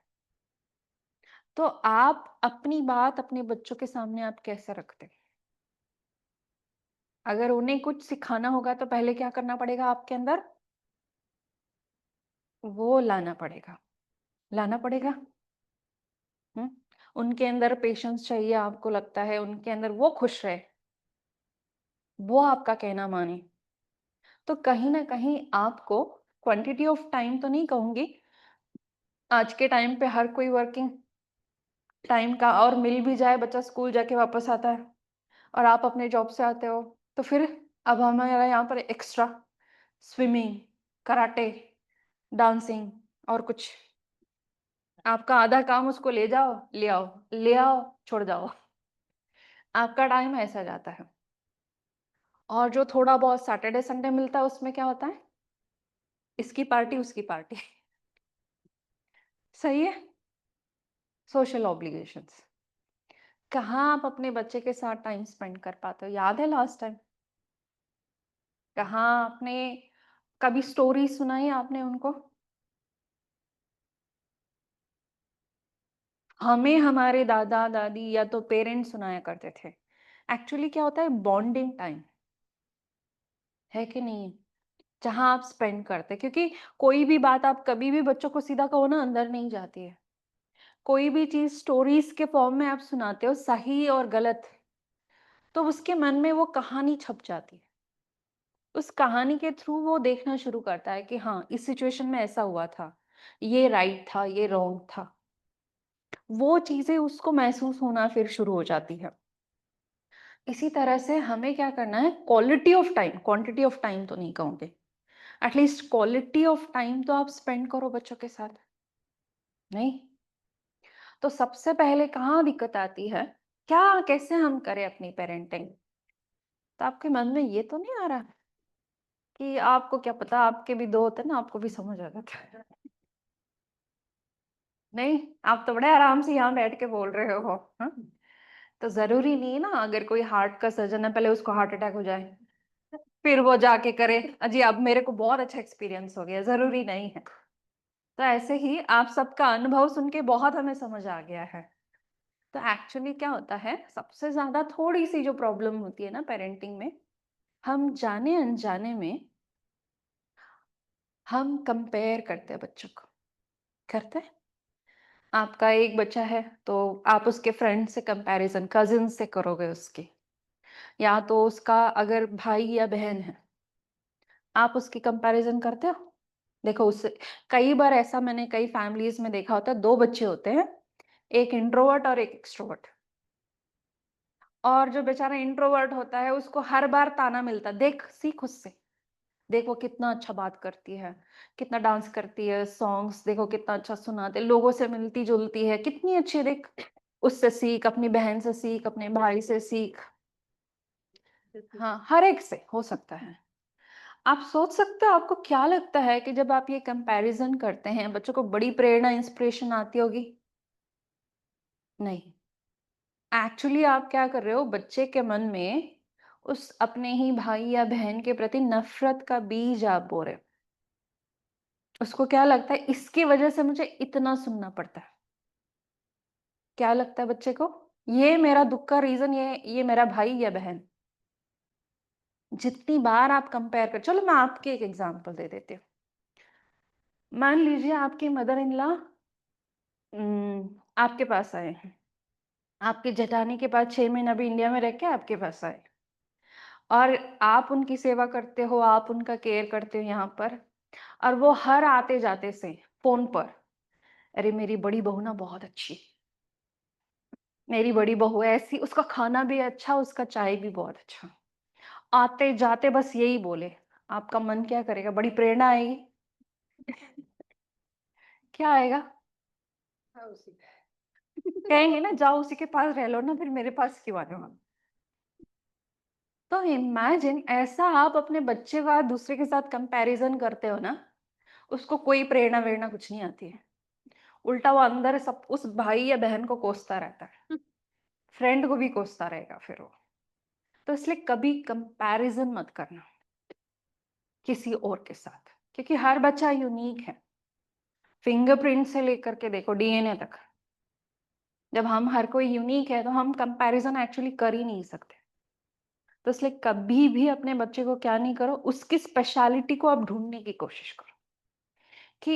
[SPEAKER 2] तो आप अपनी बात अपने बच्चों के सामने आप कैसे रखते हैं? अगर उन्हें कुछ सिखाना होगा तो पहले क्या करना पड़ेगा आपके अंदर? वो लाना पड़ेगा, लाना पड़ेगा। हम्म। उनके अंदर पेशेंस चाहिए, आपको लगता है उनके अंदर वो खुश रहे, वो आपका कहना माने। तो कहीं ना कहीं आपको क्वांटिटी ऑफ टाइम तो नहीं कहूंगी, आज के टाइम पे हर कोई वर्किंग टाइम का, और मिल भी जाए, बच्चा स्कूल जाके वापस आता है और आप अपने जॉब से आते हो, तो फिर अब हमारा यहाँ पर एक्स्ट्रा स्विमिंग, कराटे, डांसिंग और कुछ, आपका आधा काम उसको ले जाओ, ले आओ, ले आओ, छोड़ जाओ। आपका टाइम ऐसा जाता है। और जो थोड़ा बहुत सैटरडे संडे मिलता है उसमें क्या होता है? इसकी पार्टी उसकी पार्टी। सही है। Social obligations. कहाँ आप अपने बच्चे के साथ टाइम स्पेंड कर पाते हो? याद है लास्ट टाइम कहाँ आपने कभी स्टोरी सुनाई आपने उनको? हमें हमारे दादा दादी या तो पेरेंट्स सुनाया करते थे। एक्चुअली क्या होता है? बॉन्डिंग टाइम है कि नहीं? जहां आप स्पेंड करते, क्योंकि कोई भी बात आप कभी भी बच्चों को सीधा कहो ना, अंदर नहीं जाती है। कोई भी चीज स्टोरीज के फॉर्म में आप सुनाते हो, सही और गलत, तो उसके मन में वो कहानी छप जाती है। उस कहानी के थ्रू वो देखना शुरू करता है कि हाँ इस सिचुएशन में ऐसा हुआ था, ये राइट था, ये रॉन्ग था। वो चीजें उसको महसूस होना फिर शुरू हो जाती है। इसी तरह से हमें क्या करना है? Quality of time, quantity of time तो नहीं कहूंगे, एटलीस्ट क्वालिटी ऑफ टाइम तो आप स्पेंड करो बच्चों के साथ। नहीं तो सबसे पहले कहाँ दिक्कत आती है? क्या कैसे हम करें अपनी पेरेंटिंग? तो आपके मन में ये तो नहीं आ रहा कि आपको क्या पता, आपके भी दो होते हैं ना, आपको भी समझ आ जाता है। नहीं, आप तो बड़े आराम से यहाँ बैठ के बोल रहे हो। हाँ, तो जरूरी नहीं है ना, अगर कोई हार्ट का सर्जन है पहले उसको हार्ट अटैक हो जाए फिर वो जाके करे। अजी अब मेरे को बहुत अच्छा एक्सपीरियंस हो गया, जरूरी नहीं है। तो ऐसे ही आप सबका अनुभव सुन के बहुत हमें समझ आ गया है। तो एक्चुअली क्या होता है, सबसे ज्यादा थोड़ी सी जो प्रॉब्लम होती है ना पेरेंटिंग में, हम जाने अनजाने में हम कंपेयर करते हैं बच्चों को। करते हैं। आपका एक बच्चा है तो आप उसके फ्रेंड से कंपैरिजन, कजिन से करोगे उसकी, या तो उसका अगर भाई या बहन है आप उसकी कंपैरिजन करते हो। देखो उससे कई बार ऐसा मैंने कई फैमिलीज में देखा होता है, दो बच्चे होते हैं, एक इंट्रोवर्ट और एक एक्सट्रोवर्ट। और जो बेचारा इंट्रोवर्ट होता है उसको हर बार ताना मिलता, देख सीख उससे, देख वो कितना अच्छा बात करती है, कितना डांस करती है, सॉन्ग्स देखो कितना अच्छा सुनाते, लोगों से मिलती जुलती है, कितनी अच्छी, देख उससे सीख, अपनी बहन से सीख, अपने भाई से सीख। हाँ, हर एक से हो सकता है। आप सोच सकते हो आपको क्या लगता है कि जब आप ये कंपैरिजन करते हैं बच्चों को बड़ी प्रेरणा इंस्पिरेशन आती होगी? नहीं। एक्चुअली आप क्या कर रहे हो, बच्चे के मन में उस अपने ही भाई या बहन के प्रति नफरत का बीज आप बो रहे हो। उसको क्या लगता है इसकी वजह से मुझे इतना सुनना पड़ता है। क्या लगता है बच्चे को, ये मेरा दुख का रीजन, ये मेरा भाई या बहन। जितनी बार आप कंपेयर कर, चलो मैं आपके एक एग्जांपल दे देती हूँ। मान लीजिए आपकी मदर इन लॉ आपके पास आए हैं, आपके जेठानी के पास 6 महीना भी इंडिया में रह के आपके पास आए, और आप उनकी सेवा करते हो, आप उनका केयर करते हो यहाँ पर, और वो हर आते जाते से फोन पर, अरे मेरी बड़ी बहू ना बहुत अच्छी, मेरी बड़ी बहू ऐसी, उसका खाना भी अच्छा, उसका चाय भी बहुत अच्छा, आते जाते बस यही बोले। आपका मन क्या करेगा, बड़ी प्रेरणा आएगी? क्या आएगा? कहेंगे ना जाओ उसी के पास रह लो ना, फिर मेरे पास क्यों आ रहे हो आप? तो इमेजिन ऐसा आप अपने बच्चे का दूसरे के साथ कंपैरिजन करते हो ना, उसको कोई प्रेरणा वेरणा कुछ नहीं आती है, उल्टा वो अंदर सब उस भाई या बहन को कोसता रहता है, फ्रेंड को भी कोसता रहेगा फिर वो। तो इसलिए कभी कंपैरिजन मत करना किसी और के साथ, क्योंकि हर बच्चा यूनिक है, फिंगरप्रिंट से लेकर के देखो डीएनए तक। जब हम हर कोई यूनिक है तो हम कंपैरिजन एक्चुअली कर ही नहीं सकते। तो इसलिए कभी भी अपने बच्चे को क्या नहीं करो, उसकी स्पेशलिटी को आप ढूंढने की कोशिश करो कि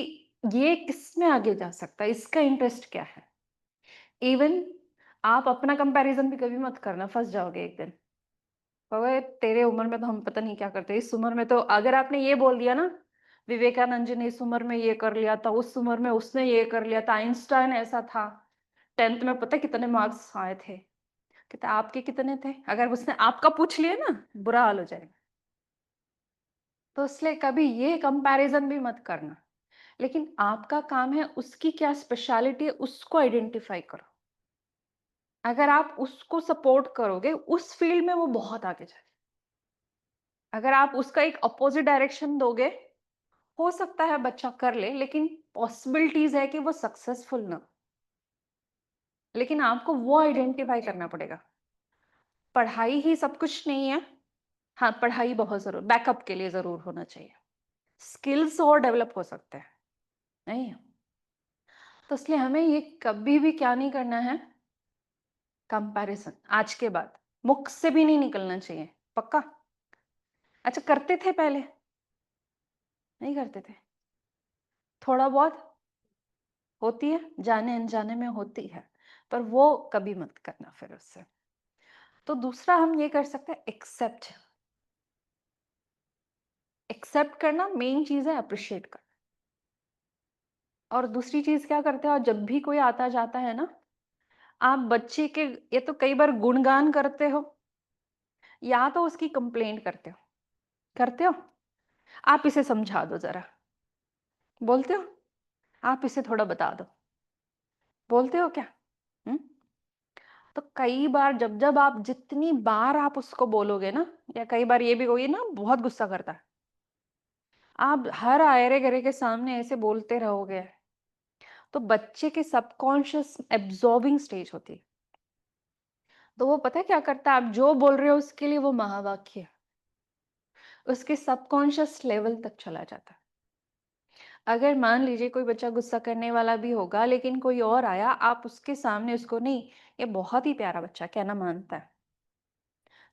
[SPEAKER 2] ये किस में आगे जा सकता है, इसका इंटरेस्ट क्या है। इवन आप अपना कंपैरिजन भी कभी मत करना, फंस जाओगे एक दिन। कहोगे तेरे उम्र में तो हम पता नहीं क्या करते, इस उम्र में तो, अगर आपने ये बोल दिया ना विवेकानंद जी ने इस उम्र में ये कर लिया था, उस उम्र में उसने ये कर लिया था, आइंस्टाइन ऐसा था, 10th में पता है कितने मार्क्स आए थे, कहते आपके कितने थे, अगर उसने आपका पूछ लिया ना बुरा हाल हो जाएगा। तो इसलिए कभी ये कंपैरिजन भी मत करना, लेकिन आपका काम है उसकी क्या स्पेशलिटी है उसको आइडेंटिफाई करो। अगर आप उसको सपोर्ट करोगे उस फील्ड में वो बहुत आगे जाए। अगर आप उसका एक अपोजिट डायरेक्शन दोगे, हो सकता है बच्चा कर ले, लेकिन पॉसिबिलिटीज है कि वो सक्सेसफुल ना। लेकिन आपको वो आइडेंटिफाई करना पड़ेगा। पढ़ाई ही सब कुछ नहीं है। हाँ, पढ़ाई बहुत जरूर बैकअप के लिए जरूर होना चाहिए, स्किल्स और डेवलप हो सकते हैं, नहीं है? तो इसलिए हमें ये कभी भी क्या नहीं करना है, कंपैरिजन आज के बाद मुख से भी नहीं निकलना चाहिए। पक्का? अच्छा, करते थे पहले? नहीं करते थे? थोड़ा बहुत होती है, जाने अनजाने में होती है, पर वो कभी मत करना फिर उससे। तो दूसरा हम ये कर सकते हैं, एक्सेप्ट। एक्सेप्ट करना मेन चीज है, अप्रिशिएट करना। और दूसरी चीज क्या करते हो, जब भी कोई आता जाता है ना, आप बच्चे के ये तो कई बार गुणगान करते हो या तो उसकी कंप्लेंट करते हो। करते हो? आप इसे समझा दो जरा, बोलते हो? आप इसे थोड़ा बता दो, बोलते हो क्या? हम्म? तो कई बार जब जब आप जितनी बार आप उसको बोलोगे ना, या कई बार ये भी कोई ना बहुत गुस्सा करता है, आप हर आयरे गरे के सामने ऐसे बोलते रहोगे, तो बच्चे के सबकॉन्शियस एब्जॉर्बिंग स्टेज होती है। तो वो पता है क्या करता है, आप जो बोल रहे हो उसके लिए वो महावाक्य उसके सबकॉन्शियस लेवल तक चला जाता है। अगर मान लीजिए कोई बच्चा गुस्सा करने वाला भी होगा, लेकिन कोई और आया, आप उसके सामने उसको नहीं, ये बहुत ही प्यारा बच्चा कहना मानता है,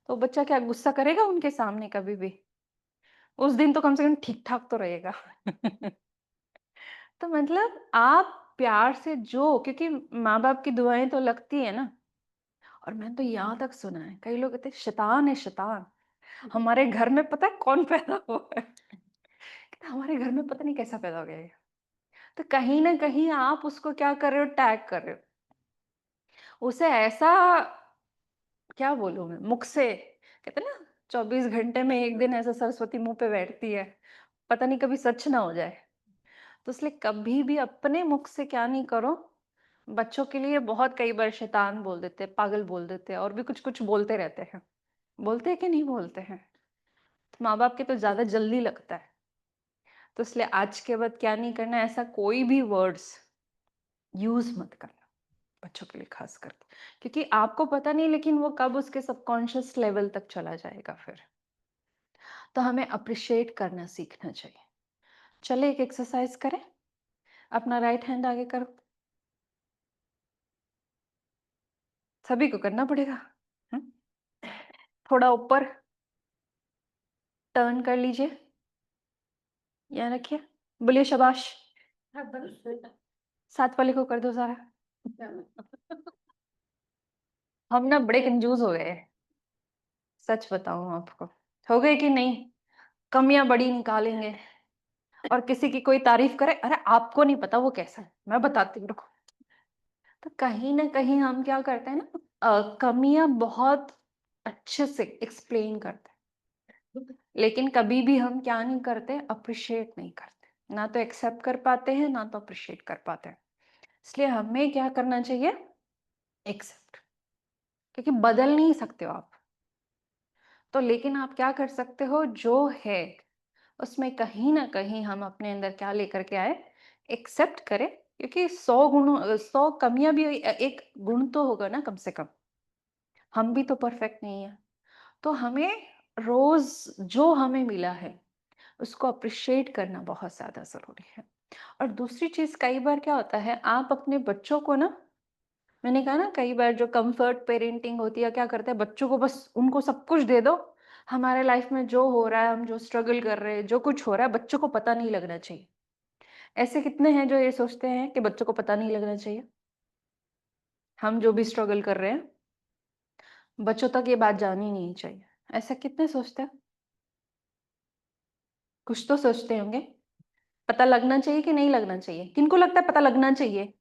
[SPEAKER 2] तो बच्चा क्या गुस्सा करेगा उनके सामने कभी भी? उस दिन तो कम से कम ठीक ठाक तो रहेगा। तो मतलब आप प्यार से जो, क्योंकि माँ बाप की दुआएं तो लगती है ना। और मैंने तो यहाँ तक सुना है, कई लोग कहते हैं शैतान है शैतान, हमारे घर में पता है कौन पैदा हुआ है? कहते, हमारे घर में पता नहीं कैसा पैदा हो गया ये। तो कहीं ना कहीं आप उसको क्या कर रहे हो, टैग कर रहे हो उसे ऐसा, क्या बोलूं मैं, मुख से कहते हैं ना 24 घंटे में एक दिन ऐसा सरस्वती मुंह पे बैठती है, पता नहीं कभी सच ना हो जाए। तो इसलिए कभी भी अपने मुख से क्या नहीं करो। बच्चों के लिए बहुत कई बार शैतान बोल देते हैं, पागल बोल देते हैं, और भी कुछ कुछ बोलते रहते हैं। बोलते हैं कि नहीं बोलते हैं? तो माँ बाप के तो ज्यादा जल्दी लगता है। तो इसलिए आज के बाद क्या नहीं करना, ऐसा कोई भी वर्ड्स यूज मत करना बच्चों के लिए खास करके, क्योंकि आपको पता नहीं लेकिन वो कब उसके सबकॉन्शियस लेवल तक चला जाएगा फिर। तो हमें अप्रिशिएट करना सीखना चाहिए। चले एक एक्सरसाइज करें, अपना राइट हैंड आगे करो, सभी को करना पड़ेगा। हम्म? थोड़ा ऊपर टर्न कर लीजिए, यहाँ रखिए, बोलिए शाबाश। साथ वाले को कर दो सारा। हम ना बड़े कंजूस हो गए, सच बताऊं आपको। हो गए कि नहीं? कमियां बड़ी निकालेंगे, और किसी की कोई तारीफ करे, अरे आपको नहीं पता वो कैसा है, मैं बताती हूँ रुको। तो कहीं ना कहीं हम क्या करते हैं ना, कमियां बहुत अच्छे से एक्सप्लेन करते हैं, लेकिन कभी भी हम क्या नहीं करते, अप्रिशिएट नहीं करते, ना तो एक्सेप्ट कर पाते हैं ना तो अप्रिशिएट कर पाते हैं। इसलिए हमें क्या करना चाहिए, एक्सेप्ट, क्योंकि बदल नहीं सकते हो आप। तो लेकिन आप क्या कर सकते हो, जो है उसमें कहीं ना कहीं हम अपने अंदर क्या लेकर के आए, एक्सेप्ट करें। क्योंकि 100 कमियां भी एक गुण तो होगा ना कम से कम, हम भी तो परफेक्ट नहीं है। तो हमें रोज जो हमें मिला है उसको अप्रिशिएट करना बहुत ज्यादा जरूरी है। और दूसरी चीज, कई बार क्या होता है, आप अपने बच्चों को ना, मैंने कहा ना कई बार जो कंफर्ट पेरेंटिंग होती है, क्या करते हैं बच्चों को बस उनको सब कुछ दे दो, हमारे लाइफ में जो हो रहा है, हम जो स्ट्रगल कर रहे हैं, जो कुछ हो रहा है, बच्चों को पता नहीं लगना चाहिए। ऐसे कितने हैं जो ये सोचते हैं कि बच्चों को पता नहीं लगना चाहिए, हम जो भी स्ट्रगल कर रहे हैं बच्चों तक ये बात जानी नहीं चाहिए। ऐसा कितने सोचते हैं? कुछ तो सोचते होंगे। पता लगना चाहिए कि नहीं लगना चाहिए? किनको लगता है पता लगना चाहिए,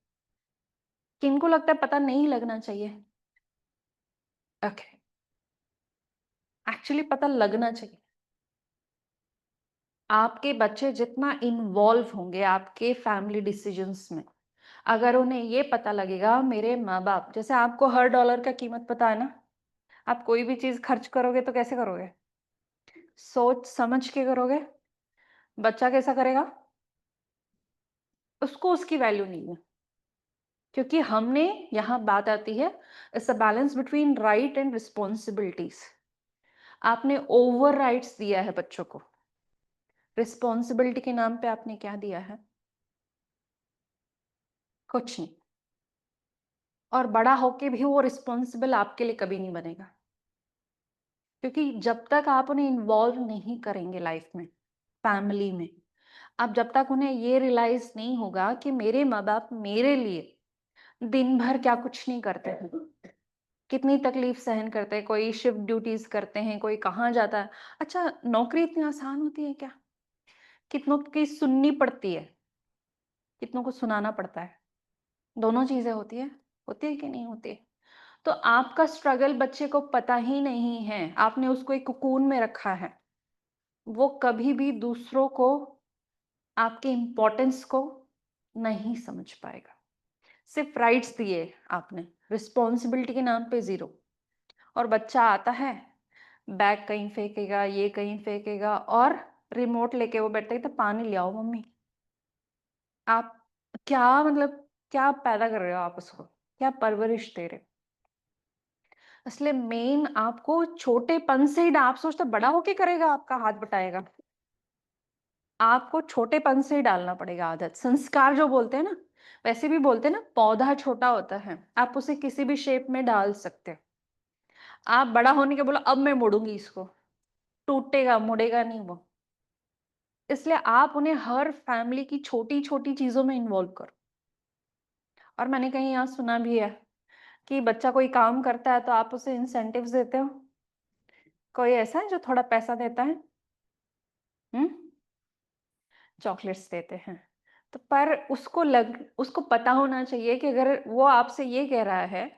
[SPEAKER 2] किनको लगता है पता नहीं लगना चाहिए? ओके, एक्चुअली पता लगना चाहिए। आपके बच्चे जितना इन्वॉल्व होंगे आपके फैमिली डिसीजंस में, अगर उन्हें ये पता लगेगा मेरे माँ बाप, जैसे आपको हर डॉलर का कीमत पता है ना, आप कोई भी चीज खर्च करोगे तो कैसे करोगे, सोच समझ के करोगे। बच्चा कैसा करेगा, उसको उसकी वैल्यू नहीं है। क्योंकि हमने, यहाँ बात आती है, it's a balance between right and responsibilities. आपने ओवर राइट्स दिया है बच्चों को, रिस्पॉन्सिबिलिटी के नाम पे आपने क्या दिया है, कुछ नहीं। और बड़ा होके भी वो रिस्पॉन्सिबल आपके लिए कभी नहीं बनेगा, क्योंकि जब तक आप उन्हें इन्वॉल्व नहीं करेंगे लाइफ में, फैमिली में, अब जब तक उन्हें ये रियलाइज नहीं होगा कि मेरे माँ बाप मेरे लिए दिन भर क्या कुछ नहीं करते हैं, कितनी तकलीफ सहन करते हैं, कोई शिफ्ट ड्यूटीज करते हैं, कोई कहाँ जाता है। अच्छा, नौकरी इतनी आसान होती है क्या? कितनों की सुननी पड़ती है, कितनों को सुनाना पड़ता है, दोनों चीजें होती है कि नहीं होती है? तो आपका स्ट्रगल बच्चे को पता ही नहीं है, आपने उसको एक कुकून में रखा है, वो कभी भी दूसरों को, आपके इम्पोर्टेंस को नहीं समझ पाएगा। सिर्फ राइट्स दिए आपने, रिस्पॉन्सिबिलिटी के नाम पे जीरो। और बच्चा आता है, बैग कहीं फेंकेगा, ये कहीं फेंकेगा, और रिमोट लेके वो बैठता है तो पानी ले आओ मम्मी। आप क्या मतलब क्या पैदा कर रहे हो आप उसको, क्या परवरिश दे रहे हो। इसलिए मेन आपको छोटेपन से ही आप सोचते बड़ा होके करेगा, आपका हाथ बटाएगा। आपको छोटेपन से ही डालना पड़ेगा आदत। संस्कार जो बोलते हैं ना, वैसे भी बोलते हैं ना, पौधा छोटा होता है, आप उसे किसी भी शेप में डाल सकते हो। आप बड़ा होने के बोलो अब मैं मोड़ूंगी इसको, टूटेगा, मुड़ेगा नहीं वो। इसलिए आप उन्हें हर फैमिली की छोटी छोटी चीजों में इन्वॉल्व करो। और मैंने कहीं यहाँ सुना भी है कि बच्चा कोई काम करता है तो आप उसे इंसेंटिव्स देते हो। कोई ऐसा है जो थोड़ा पैसा देता है? चॉकलेट्स देते हैं। तो पर उसको पता होना चाहिए कि अगर वो आपसे ये कह रहा है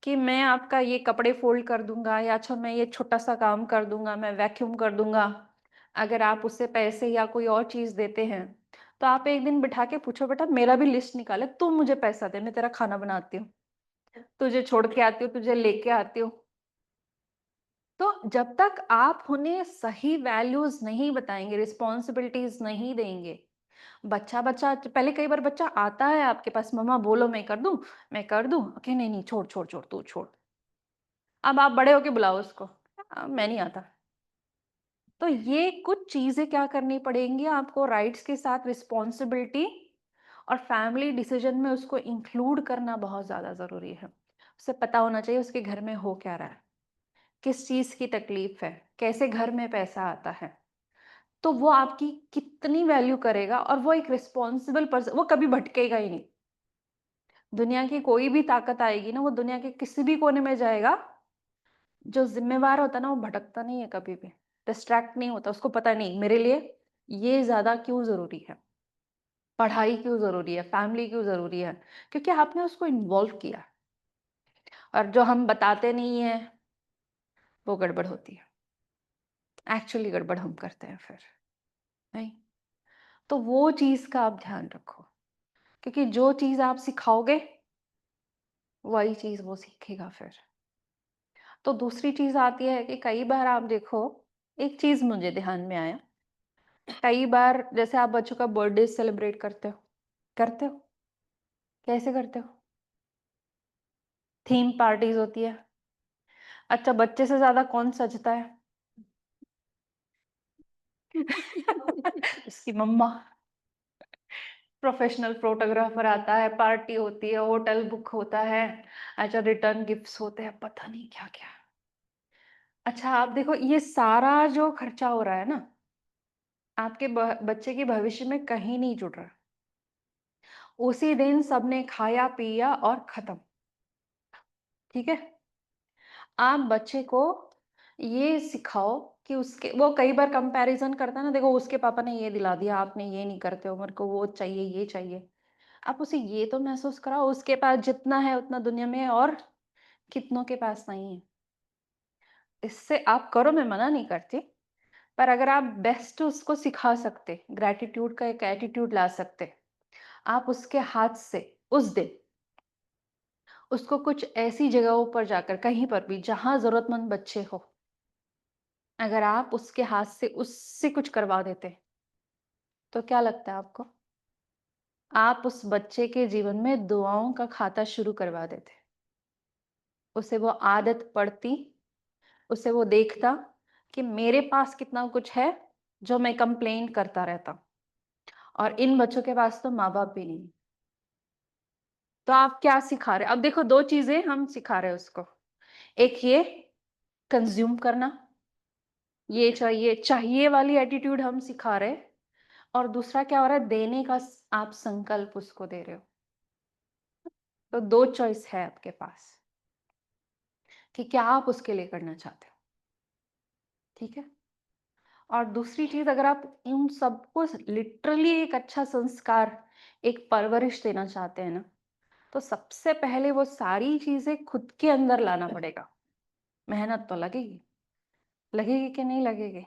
[SPEAKER 2] कि मैं आपका ये कपड़े फोल्ड कर दूंगा, या अच्छा मैं ये छोटा सा काम कर दूंगा, मैं वैक्यूम कर दूंगा, अगर आप उससे पैसे या कोई और चीज देते हैं, तो आप एक दिन बिठा के पूछो, बेटा मेरा भी लिस्ट निकाले, तू मुझे पैसा दे, मैं तेरा खाना बनाती हूँ, तुझे छोड़ के आती हूँ, तुझे लेके आती हूँ। तो जब तक आप उन्हें सही वैल्यूज नहीं बताएंगे, रिस्पॉन्सिबिलिटीज नहीं देंगे, बच्चा बच्चा पहले कई बार बच्चा आता है आपके पास, मम्मा बोलो मैं कर दूं, मैं कर दूं, ओके नहीं नहीं छोड़ छोड़ छोड़ तू छोड़। अब आप बड़े होके बुलाओ उसको, मैं नहीं आता। तो ये कुछ चीजें क्या करनी पड़ेंगी आपको, राइट्स के साथ रिस्पॉन्सिबिलिटी, और फैमिली डिसीजन में उसको इंक्लूड करना बहुत ज्यादा जरूरी है। उसे पता होना चाहिए उसके घर में हो क्या रहा है, किस चीज की तकलीफ है, कैसे घर में पैसा आता है। तो वो आपकी कितनी वैल्यू करेगा, और वो एक रिस्पॉन्सिबल पर्सन, वो कभी भटकेगा ही नहीं। दुनिया की कोई भी ताकत आएगी ना, वो दुनिया के किसी भी कोने में जाएगा, जो जिम्मेवार होता है ना वो भटकता नहीं है कभी भी, डिस्ट्रैक्ट नहीं होता। उसको पता नहीं मेरे लिए ये ज्यादा क्यों जरूरी है, पढ़ाई क्यों जरूरी है, फैमिली क्यों जरूरी है, क्योंकि आपने उसको इन्वॉल्व किया। और जो हम बताते नहीं है वो गड़बड़ होती है, एक्चुअली गड़बड़ हम करते हैं फिर, नहीं। तो वो चीज का आप ध्यान रखो, क्योंकि जो चीज आप सिखाओगे वही चीज वो सीखेगा फिर। तो दूसरी चीज आती है कि कई बार आप देखो, एक चीज मुझे ध्यान में आया, कई बार जैसे आप बच्चों का बर्थडे सेलिब्रेट करते हो, कैसे करते हो? थीम पार्टीज होती है। अच्छा बच्चे से ज्यादा कौन सजता है? उसकी मम्मा। प्रोफेशनल फोटोग्राफर आता है, पार्टी होती है, होटल बुक होता है, अच्छा रिटर्न गिफ्ट्स होते हैं, पता नहीं क्या क्या। अच्छा आप देखो ये सारा जो खर्चा हो रहा है ना, आपके बच्चे के भविष्य में कहीं नहीं जुड़ रहा। उसी दिन सबने खाया पिया और खत्म। ठीक है, आप बच्चे को ये सिखाओ कि उसके, वो कई बार कंपैरिजन करता है ना, देखो उसके पापा ने ये दिला दिया, आपने ये नहीं करते हो, मेरे को वो चाहिए ये चाहिए। आप उसे ये तो महसूस कराओ उसके पास जितना है उतना दुनिया में है, और कितनों के पास नहीं है। इससे आप करो, मैं मना नहीं करती, पर अगर आप बेस्ट उसको सिखा सकते, ग्रैटिट्यूड का एक एटीट्यूड ला सकते, आप उसके हाथ से उस दिन उसको कुछ ऐसी जगहों पर जाकर, कहीं पर भी जहां जरूरतमंद बच्चे हो, अगर आप उसके हाथ से उससे कुछ करवा देते, तो क्या लगता है आपको, आप उस बच्चे के जीवन में दुआओं का खाता शुरू करवा देते। उसे वो आदत पड़ती, उसे वो देखता कि मेरे पास कितना कुछ है जो मैं कंप्लेन करता रहता, और इन बच्चों के पास तो माँ बाप भी नहीं। तो आप क्या सिखा रहे? अब देखो दो चीजें हम सिखा रहे हैं उसको, एक ये कंज्यूम करना, ये चाहिए चाहिए वाली एटीट्यूड हम सिखा रहे हैं, और दूसरा क्या हो रहा है, देने का आप संकल्प उसको दे रहे हो। तो दो चॉइस है आपके पास कि क्या आप उसके लिए करना चाहते हो। ठीक है, और दूसरी चीज, अगर आप इन सबको लिटरली एक अच्छा संस्कार, एक परवरिश देना चाहते हैं ना, तो सबसे पहले वो सारी चीजें खुद के अंदर लाना पड़ेगा। मेहनत तो लगेगी, लगेगी कि नहीं लगेगी?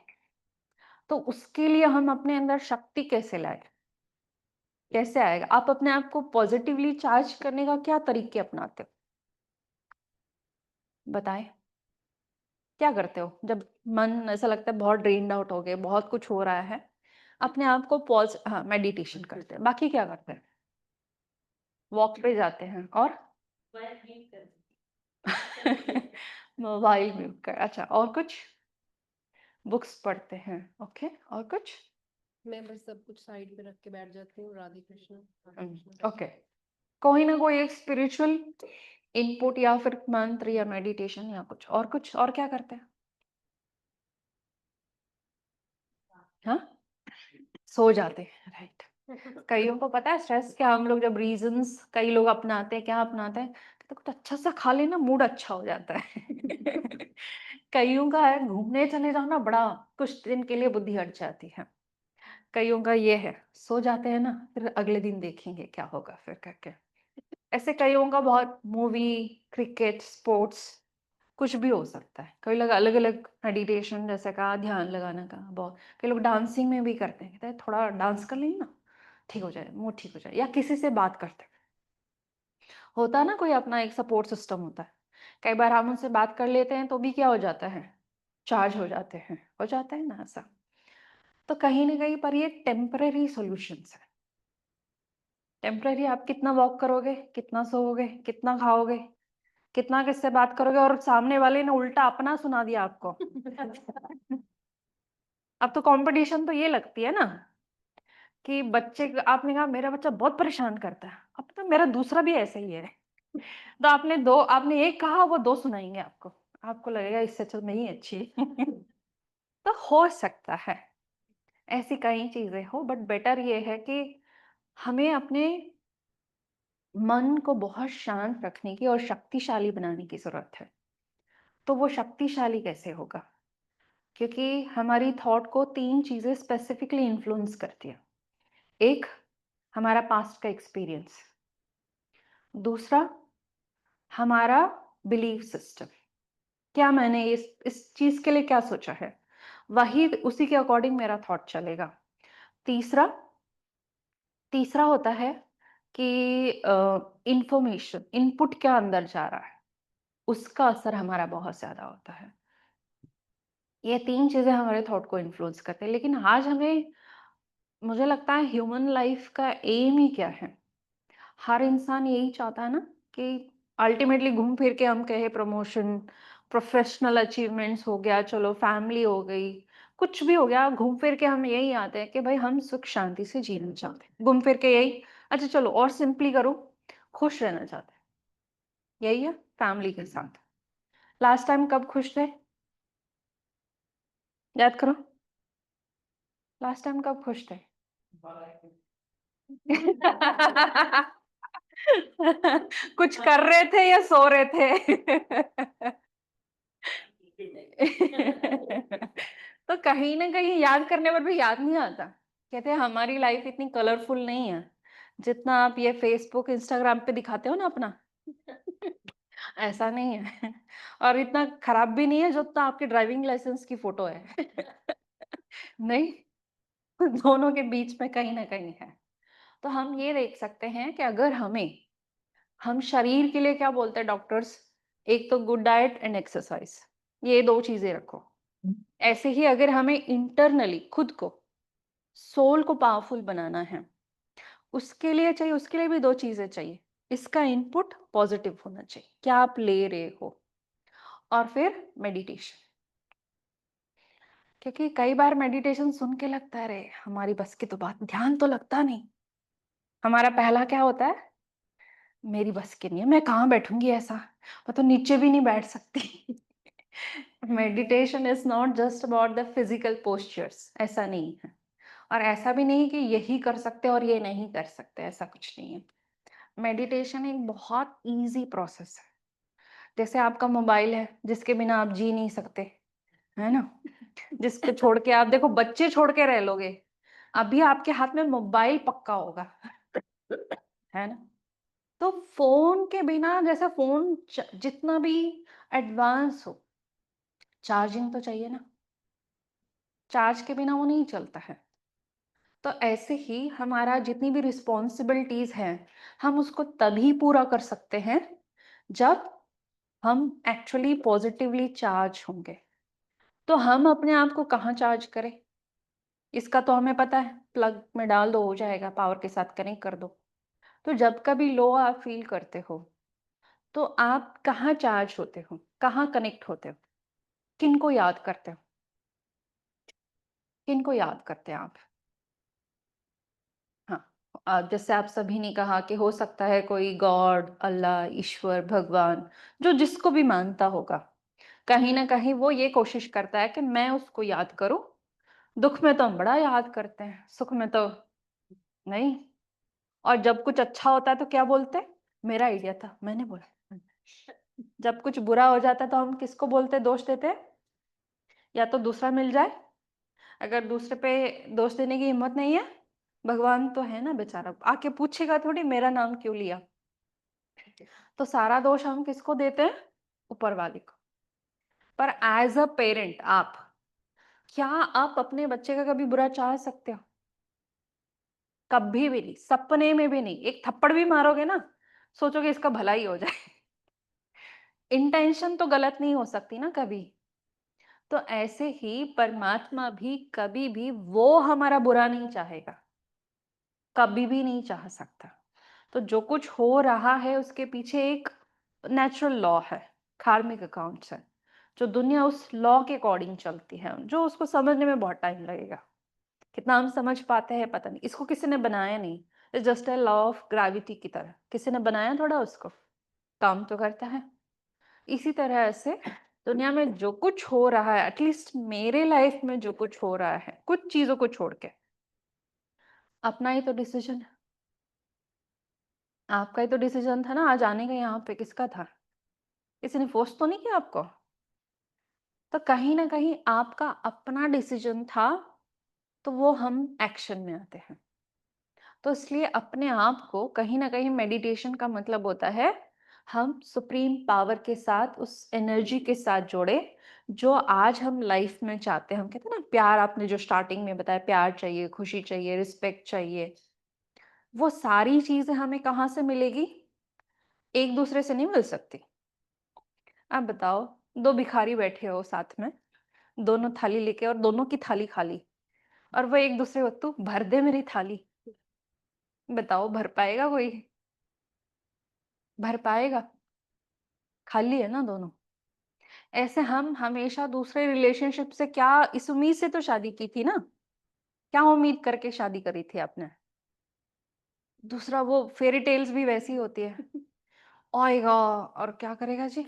[SPEAKER 2] तो उसके लिए हम अपने अंदर शक्ति कैसे लाए, कैसे आएगा? आप अपने आप को पॉजिटिवली चार्ज करने का क्या तरीके अपनाते हो, बताएं। क्या करते हो जब मन ऐसा लगता है बहुत ड्रेन्ड आउट हो गए, बहुत कुछ हो रहा है, अपने आप को पॉज, हाँ मेडिटेशन करते हैं, बाकी क्या करते हैं? वॉक पे जाते हैं और मोबाइल म्यूट कर, अच्छा, और कुछ? बुक्स पढ़ते हैं, ओके, और कुछ?
[SPEAKER 3] मैं बस सब कुछ साइड पे रख के बैठ जाती हूँ, राधे कृष्ण राधे कृष्ण।
[SPEAKER 2] ओके, कोई ना कोई एक स्पिरिचुअल इनपुट या फिर मंत्र या मेडिटेशन या कुछ, और क्या करते हैं? हाँ, सो जाते हैं, राइट। कईयों को पता है स्ट्रेस क्या, हम लोग जब रीजंस कई लोग अपनाते हैं, क्या अपनाते हैं, कहते कुछ अच्छा सा खा लेना मूड अच्छा हो जाता है। कईयों का है घूमने चले जाओ ना, बड़ा कुछ दिन के लिए बुद्धि हट जाती है। कईयों का ये है सो जाते हैं ना, फिर अगले दिन देखेंगे क्या होगा फिर करके। ऐसे कईयों का बहुत मूवी, क्रिकेट, स्पोर्ट्स, कुछ भी हो सकता है। कई लोग अलग अलग मेडिटेशन जैसे कहा, ध्यान लगाना का, बहुत कई लोग डांसिंग में भी करते हैं, कहते हैं थोड़ा डांस कर लेंगे ना ठीक हो जाए, मूड ठीक हो जाए। या किसी से बात करते हैं, होता है ना, कोई अपना एक सपोर्ट सिस्टम होता है। कई बार हम उनसे बात कर लेते हैं तो भी क्या हो जाता है, चार्ज हो जाते हैं, हो जाता है ना ऐसा। तो कहीं ना कहीं पर ये टेम्पररी सॉल्यूशंस है। टेम्पररी, आप कितना वॉक करोगे, कितना सोओगे, कितना खाओगे, कितना किससे बात करोगे, और सामने वाले ने उल्टा अपना सुना दिया आपको। अब तो कंपटीशन तो ये लगती है ना कि बच्चे, आपने कहा मेरा बच्चा बहुत परेशान करता है, अब तो मेरा दूसरा भी ऐसा ही है। तो आपने एक कहा, वो दो सुनाएंगे आपको, आपको लगेगा इससे अच्छा मैं ही अच्छी। तो हो सकता है ऐसी कई चीजें हो, बट बेटर ये है कि हमें अपने मन को बहुत शांत रखने की और शक्तिशाली बनाने की जरूरत है। तो वो शक्तिशाली कैसे होगा? क्योंकि हमारी थॉट को तीन चीजें स्पेसिफिकली इन्फ्लुएंस करती है। एक, हमारा पास्ट का एक्सपीरियंस। दूसरा, हमारा बिलीफ सिस्टम, क्या मैंने इस चीज के लिए क्या सोचा है, वही उसी के अकॉर्डिंग मेरा थॉट चलेगा। तीसरा तीसरा होता है कि इंफॉर्मेशन, इनपुट क्या अंदर जा रहा है, उसका असर हमारा बहुत ज्यादा होता है। ये तीन चीजें हमारे थॉट को इन्फ्लुएंस करते हैं। लेकिन आज हमें, मुझे लगता है ह्यूमन लाइफ का एम ही क्या है, हर इंसान यही चाहता है ना कि अल्टीमेटली घूम फिर के हम कहे प्रमोशन, प्रोफेशनल अचीवमेंट्स हो गया, चलो फैमिली हो गई, कुछ भी हो गया, घूम फिर के हम यही आते हैं कि भाई हम सुख शांति से जीना चाहते हैं, घूम फिर के यही। अच्छा चलो और सिंपली करो, खुश रहना चाहते हैं, यही है फैमिली के साथ। लास्ट टाइम कब खुश थे, याद करो, लास्ट टाइम कब खुश थे? कुछ कर रहे थे या सो रहे थे? तो कहीं ना कहीं याद करने पर भी याद नहीं आता। कहते हैं हमारी लाइफ इतनी कलरफुल नहीं है जितना आप ये फेसबुक इंस्टाग्राम पे दिखाते हो ना अपना। ऐसा नहीं है। और इतना खराब भी नहीं है जितना आपके ड्राइविंग लाइसेंस की फोटो है। नहीं, दोनों के बीच में कहीं ना कहीं है। तो हम ये देख सकते हैं कि अगर हम शरीर के लिए क्या बोलते हैं डॉक्टर्स, एक तो गुड डाइट एंड एक्सरसाइज, ये दो चीजें रखो। ऐसे ही अगर हमें इंटरनली खुद को, सोल को पावरफुल बनाना है, उसके लिए भी दो चीजें चाहिए। इसका इनपुट पॉजिटिव होना चाहिए, क्या आप ले रहे हो, और फिर मेडिटेशन। क्योंकि कई बार मेडिटेशन सुन के लगता है रे हमारी बस की तो बात, ध्यान तो लगता नहीं। हमारा पहला क्या होता है, मेरी बस की नहीं है, मैं कहाँ बैठूंगी ऐसा, मैं तो नीचे भी नहीं बैठ सकती। Meditation is not just about the physical postures, ऐसा नहीं है। और ऐसा भी नहीं कि यही कर सकते और ये नहीं कर सकते, ऐसा कुछ नहीं है। मेडिटेशन एक बहुत इजी प्रोसेस है। जैसे आपका मोबाइल है जिसके बिना आप जी नहीं सकते, है ना, जिसको छोड़ के आप देखो, बच्चे छोड़ के रह लोगे, अभी आपके हाथ में मोबाइल पक्का होगा, है ना। तो फोन के बिना, जैसा फोन जितना भी एडवांस हो, चार्जिंग तो चाहिए ना, चार्ज के बिना वो नहीं चलता है। तो ऐसे ही हमारा जितनी भी रिस्पॉन्सिबिलिटीज हैं, हम उसको तभी पूरा कर सकते हैं जब हम एक्चुअली पॉजिटिवली चार्ज होंगे। तो हम अपने आप को कहाँ चार्ज करें, इसका तो हमें पता है, प्लग में डाल दो हो जाएगा, पावर के साथ कनेक्ट कर दो। तो जब कभी लो आप फील करते हो, तो आप कहाँ चार्ज होते हो? कहाँ कनेक्ट होते हो? किनको याद करते हो? किनको याद करते हैं आप? हाँ, जैसे आप सभी ने कहा कि हो सकता है कोई गॉड, अल्लाह, ईश्वर, भगवान, जो जिसको भी मानता होगा, कहीं न कहीं वो ये कोशिश करता है कि मैं उसको याद करूँ। दुःख में तो हम बड़ा याद करते हैं, सुख में तो नहीं। और जब कुछ अच्छा होता है तो क्या बोलते हैं? मेरा आइडिया था, मैंने बोला। जब कुछ बुरा हो जाता है तो हम किसको बोलते हैं, दोष देते हैं? या तो दूसरा मिल जाए, अगर दूसरे पे दोष देने की हिम्मत नहीं है, भगवान तो है ना बेचारा, आके पूछेगा थोड़ी मेरा नाम क्यों लिया? तो सारा दोष हम किसको देते हैं? ऊपर वाले को। पर एज अ पेरेंट क्या आप अपने बच्चे का कभी बुरा चाह सकते हो? कभी भी नहीं, सपने में भी नहीं। एक थप्पड़ भी मारोगे ना, सोचोगे इसका भला ही हो जाए। इंटेंशन तो गलत नहीं हो सकती ना कभी। तो ऐसे ही परमात्मा भी कभी भी वो हमारा बुरा नहीं चाहेगा, कभी भी नहीं चाह सकता। तो जो कुछ हो रहा है उसके पीछे एक नेचुरल लॉ है, कार्मिक अकाउंट्स है, जो दुनिया उस लॉ के अकॉर्डिंग चलती है, जो उसको समझने में बहुत टाइम लगेगा। कितना हम समझ पाते हैं पता नहीं, इसको किसी ने बनाया नहीं। It's just a law of gravity की तरह, किसी ने बनाया थोड़ा, उसको काम तो करता है। इसी तरह से दुनिया में जो कुछ हो रहा है, एटलीस्ट मेरे लाइफ में जो कुछ हो रहा है, कुछ चीजों को छोड़ के, अपना ही तो डिसीजन है। आपका ही तो डिसीजन था ना आज आने का यहाँ पे, किसका था? किसी ने फोर्स तो नहीं किया आपको। तो कहीं ना कहीं आपका अपना डिसीजन था, तो वो हम एक्शन में आते हैं। तो इसलिए अपने आप को कहीं ना कहीं, मेडिटेशन का मतलब होता है हम सुप्रीम पावर के साथ, उस एनर्जी के साथ जोड़े जो आज हम लाइफ में चाहते हैं। हम कहते हैं ना प्यार, आपने जो स्टार्टिंग में बताया, प्यार चाहिए, खुशी चाहिए, रिस्पेक्ट चाहिए, वो सारी चीजें हमें कहाँ से मिलेगी? एक दूसरे से नहीं मिल सकती। आप बताओ, दो भिखारी बैठे हो साथ में, दोनों थाली लेके, और दोनों की थाली खाली, और वो एक दूसरे को, तू भर दे मेरी थाली। बताओ भर पाएगा कोई? भर पाएगा? खाली है ना दोनों। ऐसे हम हमेशा दूसरे रिलेशनशिप से क्या, इस उम्मीद से तो शादी की थी ना, क्या उम्मीद करके शादी करी थी आपने? दूसरा वो फेरी टेल्स भी वैसी होती है, आएगा और क्या करेगा जी,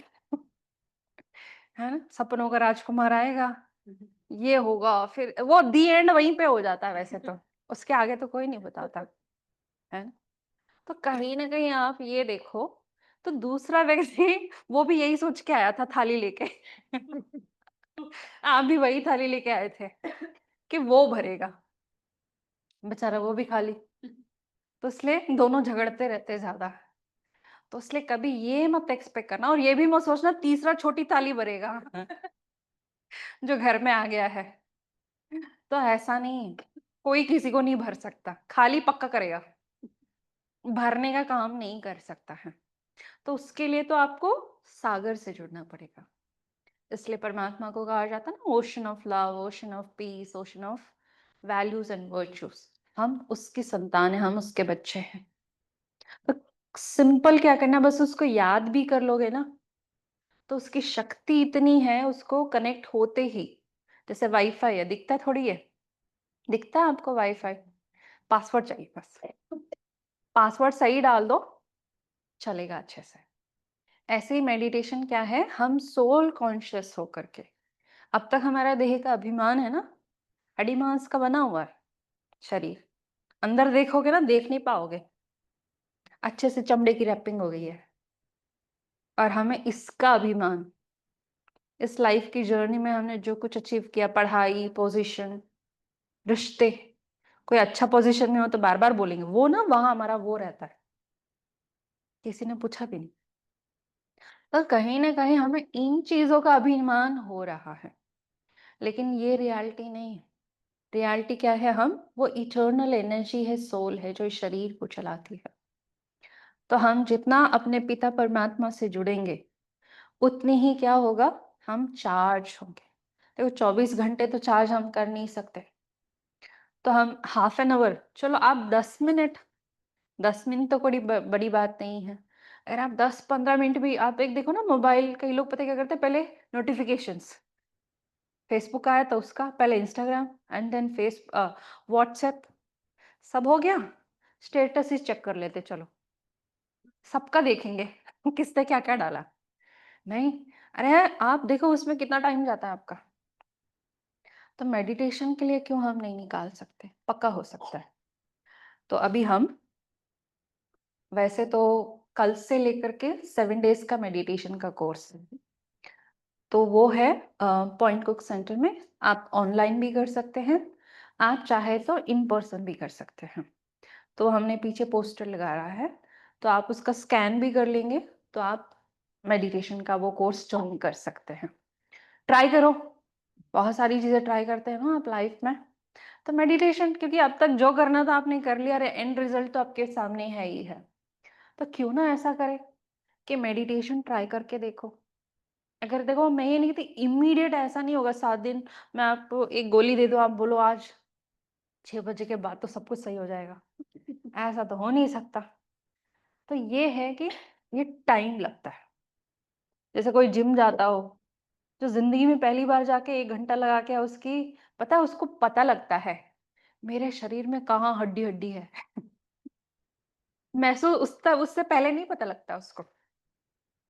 [SPEAKER 2] है ना, सपनों का राजकुमार आएगा, ये होगा, फिर वो दी एंड वहीं पे हो जाता है वैसे तो, उसके आगे तो कोई नहीं बताता, है ना। तो कहीं ना कहीं आप ये देखो, तो दूसरा व्यक्ति वो भी यही सोच के आया था थाली लेके। आप भी वही थाली लेके आए थे कि वो भरेगा, बेचारा वो भी खाली। तो इसलिए दोनों झगड़ते रहते ज्यादा। तो इसलिए कभी ये मत एक्सपेक्ट करना, और ये भी मत सोचना तीसरा छोटी थाली भरेगा जो घर में आ गया है। तो ऐसा नहीं, कोई किसी को नहीं भर सकता, खाली पक्का करेगा, भरने का काम नहीं कर सकता है। तो उसके लिए तो आपको सागर से जुड़ना पड़ेगा। इसलिए परमात्मा को कहा जाता है ना, ocean of love, ocean of peace, ocean of values and virtues. हम उसकी संतान है, हम उसके बच्चे हैं। तो सिंपल क्या करना, बस उसको याद भी कर लोगे ना, तो उसकी शक्ति इतनी है, उसको कनेक्ट होते ही, जैसे वाईफाई है, दिखता थोड़ी है, दिखता है आपको वाईफाई? पासवर्ड चाहिए बस, पासवर्ड सही डाल दो, चलेगा अच्छे से। ऐसे ही मेडिटेशन क्या है, हम सोल कॉन्शियस होकर के, अब तक हमारा देह का अभिमान है ना, हड्डी मांस का बना हुआ है शरीर, अंदर देखोगे ना देख नहीं पाओगे, अच्छे से चमड़े की रैपिंग हो गई है। और हमें इसका अभिमान, इस लाइफ की जर्नी में हमने जो कुछ अचीव किया, पढ़ाई, पोजीशन, रिश्ते, कोई अच्छा पोजीशन में हो तो बार बार बोलेंगे वो ना, वहां हमारा वो रहता है, किसी ने पूछा भी नहीं। तो कहीं ना कहीं हमें इन चीजों का अभिमान हो रहा है, लेकिन ये रियलिटी नहीं है। रियलिटी क्या है, हम वो इटर्नल एनर्जी है, सोल है, जो इस शरीर को चलाती है। तो हम जितना अपने पिता परमात्मा से जुड़ेंगे, उतनी ही क्या होगा, हम चार्ज होंगे। देखो 24 घंटे तो चार्ज हम कर नहीं सकते, तो हम हाफ एन आवर, चलो आप 10 मिनट 10 मिनट तो कोई बड़ी बात नहीं है। अगर आप 10-15 मिनट भी आप एक देखो ना मोबाइल, कई लोग पता है क्या करते हैं, पहले नोटिफिकेशंस, फेसबुक आया तो उसका, पहले इंस्टाग्राम एंड देन व्हाट्सएप, सब हो गया, स्टेटस ही चेक कर लेते चलो, सबका देखेंगे किसने क्या क्या डाला। नहीं, अरे आप देखो उसमें कितना टाइम जाता है आपका। तो मेडिटेशन के लिए क्यों हम नहीं निकाल सकते, पक्का हो सकता है। तो अभी हम वैसे तो कल से लेकर के 7 डेज का मेडिटेशन का कोर्स है, तो वो है पॉइंट कुक सेंटर में। आप ऑनलाइन भी कर सकते हैं, आप चाहे तो इन पर्सन भी कर सकते हैं। तो हमने पीछे पोस्टर लगा रहा है, तो आप उसका स्कैन भी कर लेंगे, तो आप मेडिटेशन का वो कोर्स ज्वाइन कर सकते हैं। ट्राई करो, बहुत सारी चीज़ें ट्राई करते हैं ना आप लाइफ में, तो मेडिटेशन, क्योंकि अब तक जो करना था आपने कर लिया, अरे एंड रिजल्ट तो आपके सामने है ही है। तो क्यों ना ऐसा करें कि मेडिटेशन ट्राई करके देखो। अगर देखो, मैं ये नहीं कहती इमीडिएट ऐसा नहीं होगा, 7 दिन मैं आपको एक गोली दे दूं, आप बोलो आज 6 बजे के बाद तो सब कुछ सही हो जाएगा, ऐसा तो हो नहीं सकता। तो ये है कि ये टाइम लगता है। जैसे कोई जिम जाता हो, जो जिंदगी में पहली बार जाके 1 घंटा लगा के उसकी, पता है उसको पता लगता है मेरे शरीर में कहाँ हड्डी हड्डी है महसूस उससे पहले नहीं पता लगता उसको,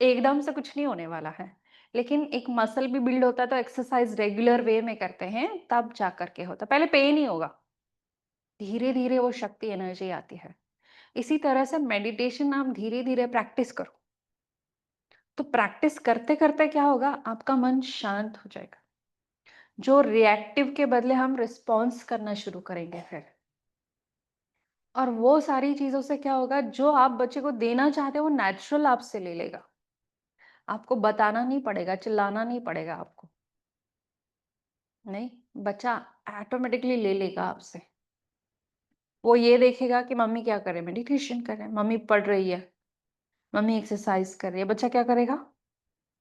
[SPEAKER 2] एकदम से कुछ नहीं होने वाला है। लेकिन एक मसल भी बिल्ड होता है, तो एक्सरसाइज रेगुलर वे में करते हैं तब जा करके होता, पहले पेन ही होगा, धीरे धीरे वो शक्ति एनर्जी आती है। इसी तरह से मेडिटेशन आप धीरे धीरे प्रैक्टिस करो, तो प्रैक्टिस करते करते क्या होगा, आपका मन शांत हो जाएगा। जो रिएक्टिव के बदले हम रिस्पॉन्स करना शुरू करेंगे फिर, और वो सारी चीजों से क्या होगा, जो आप बच्चे को देना चाहते हो वो नेचुरल आपसे ले लेगा। आपको बताना नहीं पड़ेगा, चिल्लाना नहीं पड़ेगा आपको, नहीं, बच्चा ऑटोमेटिकली ले लेगा आपसे। वो ये देखेगा कि मम्मी क्या करे, मेडिटेशन कर रहे हैं, मम्मी पढ़ रही है, मम्मी एक्सरसाइज कर रही है, बच्चा क्या करेगा,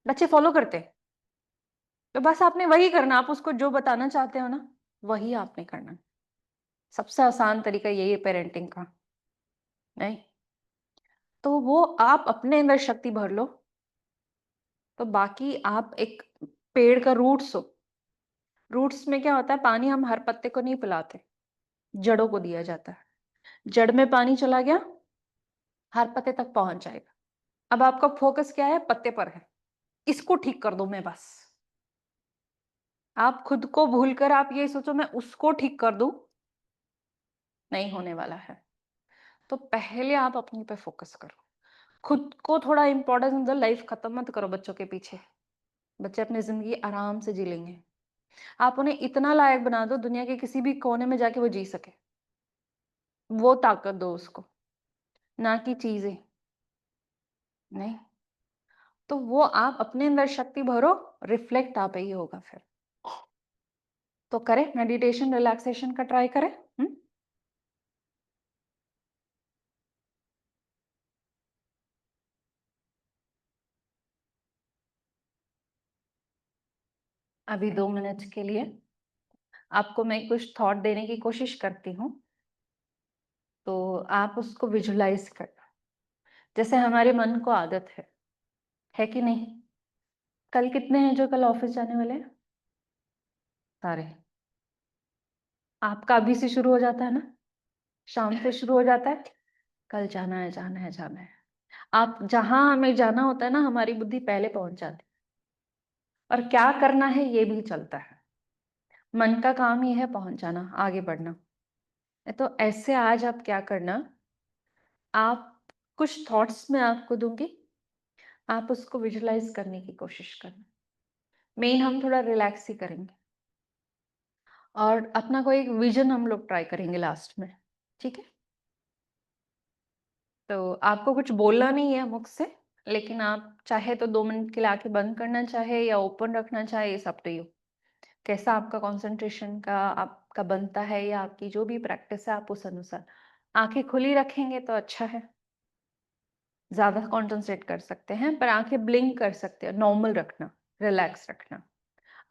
[SPEAKER 2] बच्चे फॉलो करते हैं। तो बस आपने वही करना, आप उसको जो बताना चाहते हो ना वही आपने करना। सबसे आसान तरीका यही है पेरेंटिंग का, नहीं, तो वो आप अपने अंदर शक्ति भर लो, तो बाकी आप एक पेड़ का रूट्स हो, रूट्स में क्या होता है, पानी हम हर पत्ते को नहीं पिलाते, जड़ों को दिया जाता है। जड़ में पानी चला गया, हर पत्ते तक पहुंच जाएगा। अब आपका फोकस क्या है, पत्ते पर है, इसको ठीक कर दो मैं बस। आप खुद को भूलकर आप ये सोचो मैं उसको ठीक कर दूं, नहीं होने वाला है। तो पहले आप अपने पे फोकस करो, खुद को थोड़ा इंपॉर्टेंस दो, लाइफ खत्म मत करो बच्चों के पीछे। बच्चे अपनी जिंदगी आराम से जी लेंगे, आप उन्हें इतना लायक बना दो दुनिया के किसी भी कोने में जाके वो जी सके, वो ताकत दो उसको, ना कि चीजें, नहीं। तो वो आप अपने अंदर शक्ति भरो, रिफ्लेक्ट आप ही होगा फिर। तो करें मेडिटेशन रिलैक्सेशन का ट्राई करें। अभी 2 मिनट के लिए आपको मैं कुछ थॉट देने की कोशिश करती हूँ, तो आप उसको विजुलाइज करना। जैसे हमारे मन को आदत है कि नहीं, कल कितने हैं जो कल ऑफिस जाने वाले हैं, सारे। आपका अभी से शुरू हो जाता है ना, शाम से शुरू हो जाता है, कल जाना है जाना है जाना है। आप जहां हमें जाना होता है ना, हमारी बुद्धि पहले पहुंच जाती है, और क्या करना है ये भी चलता है। मन का काम ही है पहुंच जाना, आगे बढ़ना। तो ऐसे आज आप क्या करना, आप कुछ थॉट्स मैं आपको दूंगी, आप उसको विजुलाइज करने की कोशिश करना। मेन हम थोड़ा रिलैक्स ही करेंगे, और अपना कोई एक विजन हम लोग ट्राई करेंगे लास्ट में, ठीक है। तो आपको कुछ बोलना नहीं है मुख से, लेकिन आप चाहे तो 2 मिनट के लिए आंखें बंद करना चाहे या ओपन रखना चाहे, ये सब तो यू, कैसा आपका कंसंट्रेशन का आपका बनता है, या आपकी जो भी प्रैक्टिस है आप उस अनुसार। आंखें खुली रखेंगे तो अच्छा है, ज्यादा कॉन्सेंट्रेट कर सकते हैं, पर आंखें ब्लिंक कर सकते हैं, नॉर्मल रखना, रिलैक्स रखना।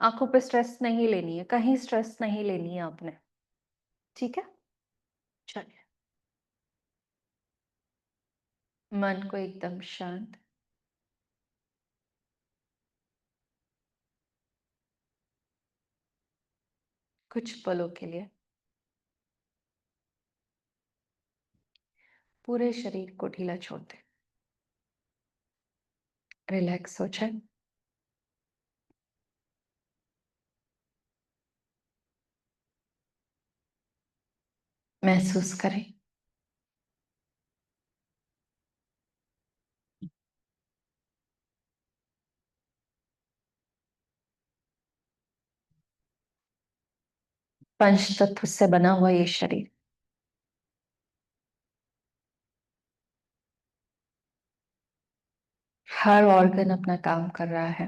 [SPEAKER 2] आंखों पे स्ट्रेस नहीं लेनी है, कहीं स्ट्रेस नहीं लेनी है आपने, ठीक है। चलिए। मन को एकदम शांत, कुछ पलों के लिए पूरे शरीर को ढीला छोड़ दे, रिलैक्स हो जाए। महसूस करें पंच तत्व से बना हुआ ये शरीर हर ऑर्गन अपना काम कर रहा है।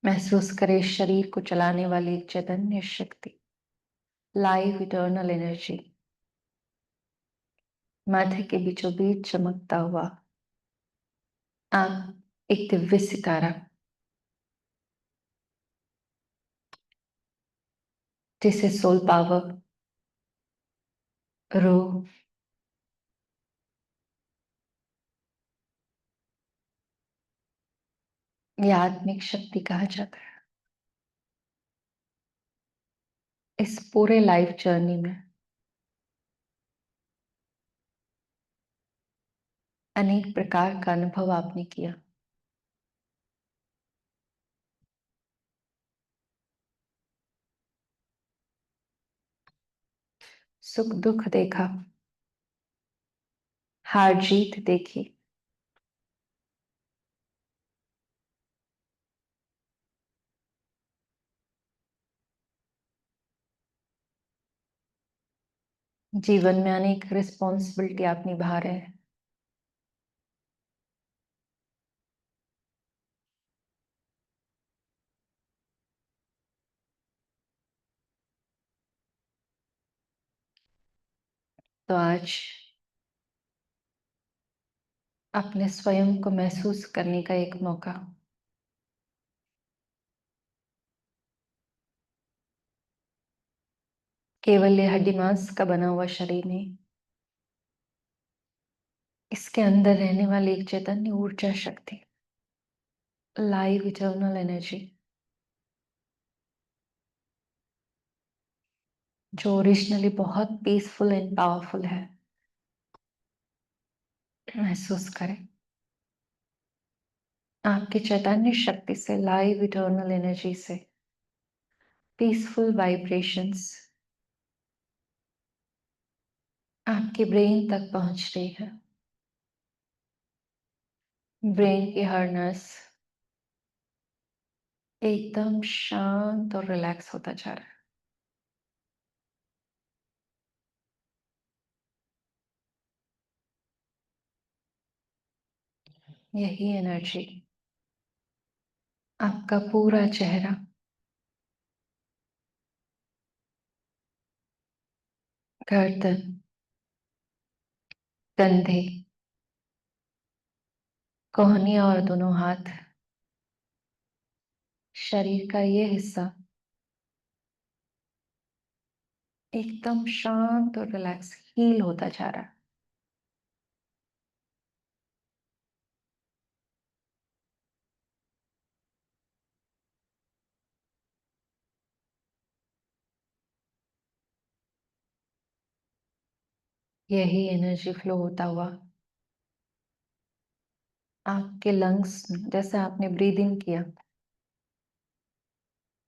[SPEAKER 2] महसूस करें शरीर को चलाने वाली एक चैतन्य शक्ति, लाइव इटर्नल एनर्जी, माथे के बीचों बीच चमकता हुआ। आप एक दिव्य सितारा जिसे सोल पावर, रूह, या आत्मिक शक्ति कहा जाता है। इस पूरे लाइफ जर्नी में अनेक प्रकार का अनुभव आपने किया। सुख दुख देखा, हार जीत देखी, जीवन में अनेक रिस्पॉन्सिबिलिटी आप निभा रहे हैं। तो आज अपने स्वयं को महसूस करने का एक मौका। केवल ये हड्डी मांस का बना हुआ शरीर नहीं, इसके अंदर रहने वाली एक चैतन्य ऊर्जा शक्ति, लाइव इटर्नल एनर्जी, जो ओरिजिनली बहुत पीसफुल एंड पावरफुल है। महसूस करें आपकी चैतन्य शक्ति से, लाइव इटर्नल एनर्जी से पीसफुल वाइब्रेशंस आपके ब्रेन तक पहुंच रही है। ब्रेन की हर नस एकदम शांत और रिलैक्स होता जा रहा है। यही एनर्जी आपका पूरा चेहरा, गर्दन, कंधे, कोहनियां और दोनों हाथ, शरीर का ये हिस्सा एकदम शांत और रिलैक्स हील होता जा रहा है। यही एनर्जी फ्लो होता हुआ आपके लंग्स में, जैसे आपने ब्रीद इन किया,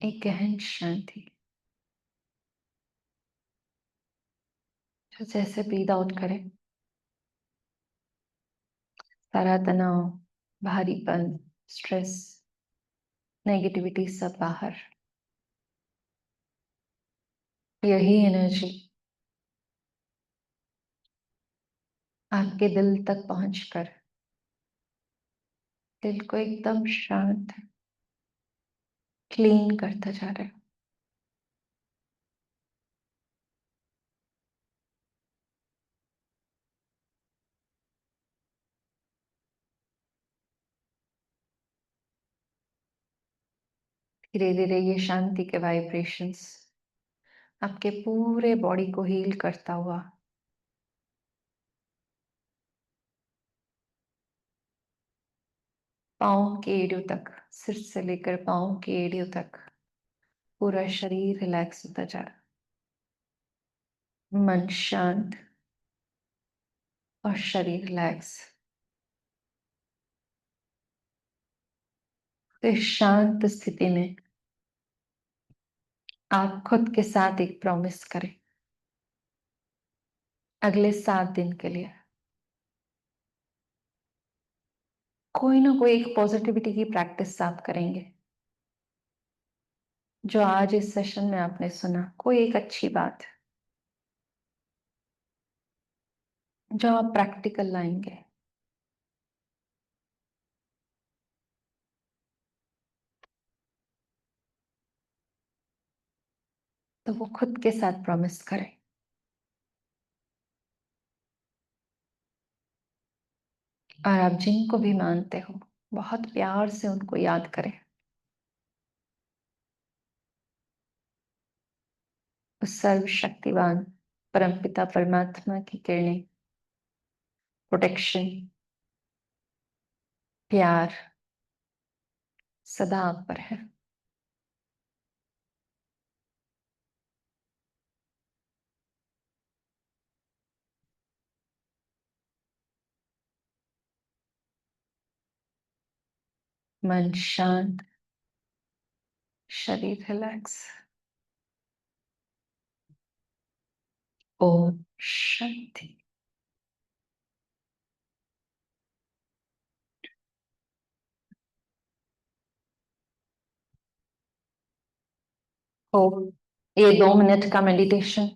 [SPEAKER 2] एक गहन शांति, तो जैसे ब्रीद आउट करें, सारा तनाव, भारीपन, स्ट्रेस, नेगेटिविटी सब बाहर। यही एनर्जी आपके दिल तक पहुंचकर दिल को एकदम शांत, क्लीन करता जा रहा है। धीरे धीरे ये शांति के वाइब्रेशंस आपके पूरे बॉडी को हील करता हुआ पाँव के एड़ियों तक, सिर से लेकर पाँव के एड़ियों तक पूरा शरीर रिलैक्स होता जा रहा, मन शांत और शरीर रिलैक्स। तो इस शांत स्थिति में आप खुद के साथ एक प्रॉमिस करें अगले 7 दिन के लिए। कोई ना कोई एक पॉजिटिविटी की प्रैक्टिस आप करेंगे। जो आज इस सेशन में आपने सुना, कोई एक अच्छी बात जो आप प्रैक्टिकल लाएंगे। तो वो खुद के साथ प्रॉमिस करें। और आप जिनको भी मानते हो बहुत प्यार से उनको याद करें। उस सर्वशक्तिवान परमपिता परमात्मा की किरणें, प्रोटेक्शन, प्यार सदा आप पर है। मन शांत, शरीर रिलैक्स। ओम शांति। ओ, ये 2 मिनट का मेडिटेशन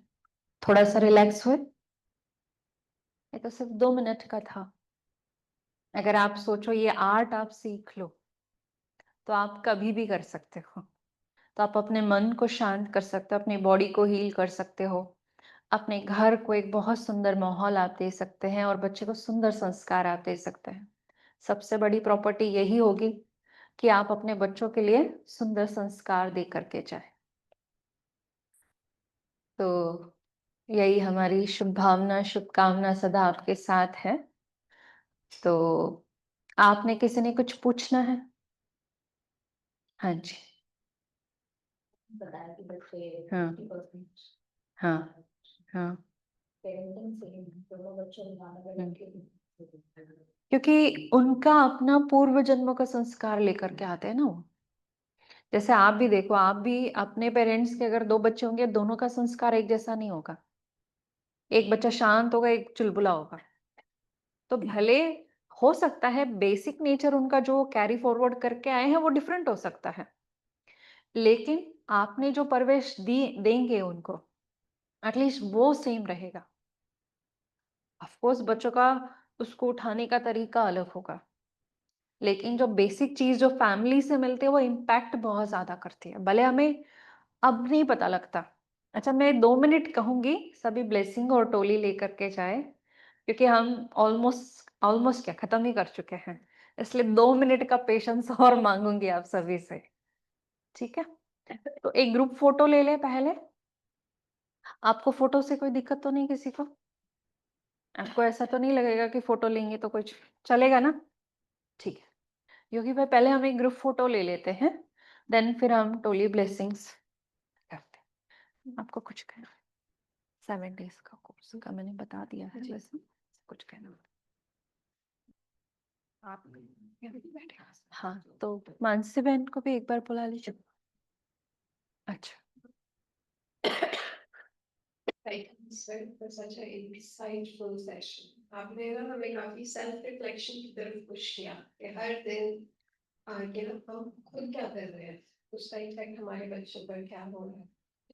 [SPEAKER 2] थोड़ा सा रिलैक्स हुए। ये तो सिर्फ 2 मिनट का था। अगर आप सोचो ये आर्ट आप सीख लो तो आप कभी भी कर सकते हो। तो आप अपने मन को शांत कर सकते हो, अपनी बॉडी को हील कर सकते हो, अपने घर को एक बहुत सुंदर माहौल आप दे सकते हैं और बच्चे को सुंदर संस्कार आप दे सकते हैं। सबसे बड़ी प्रॉपर्टी यही होगी कि आप अपने बच्चों के लिए सुंदर संस्कार दे करके जाए। तो यही हमारी शुभ भावना, शुभकामना सदा आपके साथ है। तो आपने किसी ने कुछ पूछना है? हाँ जी।
[SPEAKER 4] बताया कि बच्चे
[SPEAKER 2] हाँ
[SPEAKER 4] 50%
[SPEAKER 2] हाँ हाँ।
[SPEAKER 4] पेरेंटिंग से दोनों बच्चों को माना
[SPEAKER 2] क्योंकि उनका अपना पूर्व जन्मों का संस्कार लेकर के आते हैं ना वो। जैसे आप भी देखो, आप भी अपने पेरेंट्स के अगर 2 बच्चे होंगे, दोनों का संस्कार एक जैसा नहीं होगा। एक बच्चा शांत होगा, एक चुलबुला होगा। तो भले हो सकता है बेसिक नेचर उनका जो कैरी फॉरवर्ड करके आए हैं वो डिफरेंट हो सकता है, लेकिन आपने जो परवरिश दी देंगे उनको, एटलीस्ट वो सेम रहेगा। ऑफ कोर्स बच्चों का उसको उठाने का तरीका अलग होगा, लेकिन जो बेसिक चीज जो फैमिली से मिलती है वो इम्पैक्ट बहुत ज्यादा करती है। भले हमें अब नहीं पता लगता। अच्छा, मैं 2 मिनट कहूंगी, सभी ब्लेसिंग और टोली लेकर के जाए, क्योंकि हम ऑलमोस्ट ऑलमोस्ट क्या खत्म ही कर चुके हैं, इसलिए 2 मिनट का पेशेंस और मांगूंगी आप सभी से। ठीक है, तो एक ग्रुप फोटो ले ले पहले। आपको फोटो से कोई दिक्कत तो नहीं किसी को? आपको ऐसा तो नहीं लगेगा कि फोटो लेंगे तो कुछ चलेगा ना? ठीक है, योगी भाई पहले हम एक ग्रुप फोटो ले लेते हैं, देन फिर हम टोली ब्लेसिंग्स करते हैं। आपको कुछ कहना? 7 डेज का कोर्स का मैंने बता दिया है, वैसे कुछ कहना? आप बैठे? हाँ, तो मानसी बहन को भी एक बार बुला लीजिए। अच्छा,
[SPEAKER 1] for such a insightful session. आपने ना हमें काफी सेल्फ रिफ्लेक्शन की तरफ पुश किया कि हर दिन आगे ना हम खुद क्या कर रहे हैं, उसका इफेक्ट हमारे बच्चों पर क्या हो रहा है।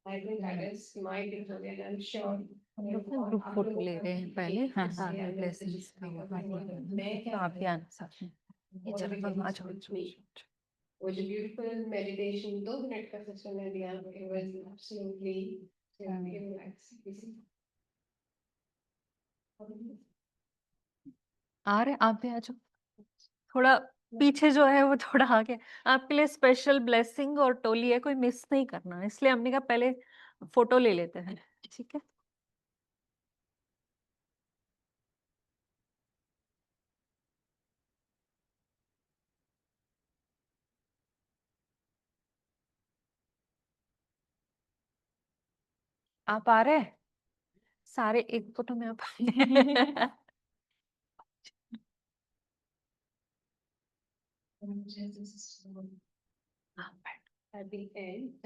[SPEAKER 1] I think that is my takeaway and I'm sure
[SPEAKER 2] हम लोग ना ग्रुप फोटो ले रहे हैं पहले। हाँ हाँ, ब्लेसिंग्स का तो आप भी आना साथ में। ये चलो हम आ जाओ।
[SPEAKER 1] वो जो ब्यूटीफुल मेडिटेशन 2 मिनट का सेशन में दिया, it was absolutely relaxing.
[SPEAKER 2] आ रहे, आप भी आ जाओ। थोड़ा पीछे जो है वो थोड़ा आगे। आपके लिए स्पेशल ब्लेसिंग और टोली है, कोई मिस नहीं करना, इसलिए हमने कहा पहले फोटो ले लेते हैं। ठीक है। आप आ रहे हैं सारे एक फोटो में आप?
[SPEAKER 4] At the end,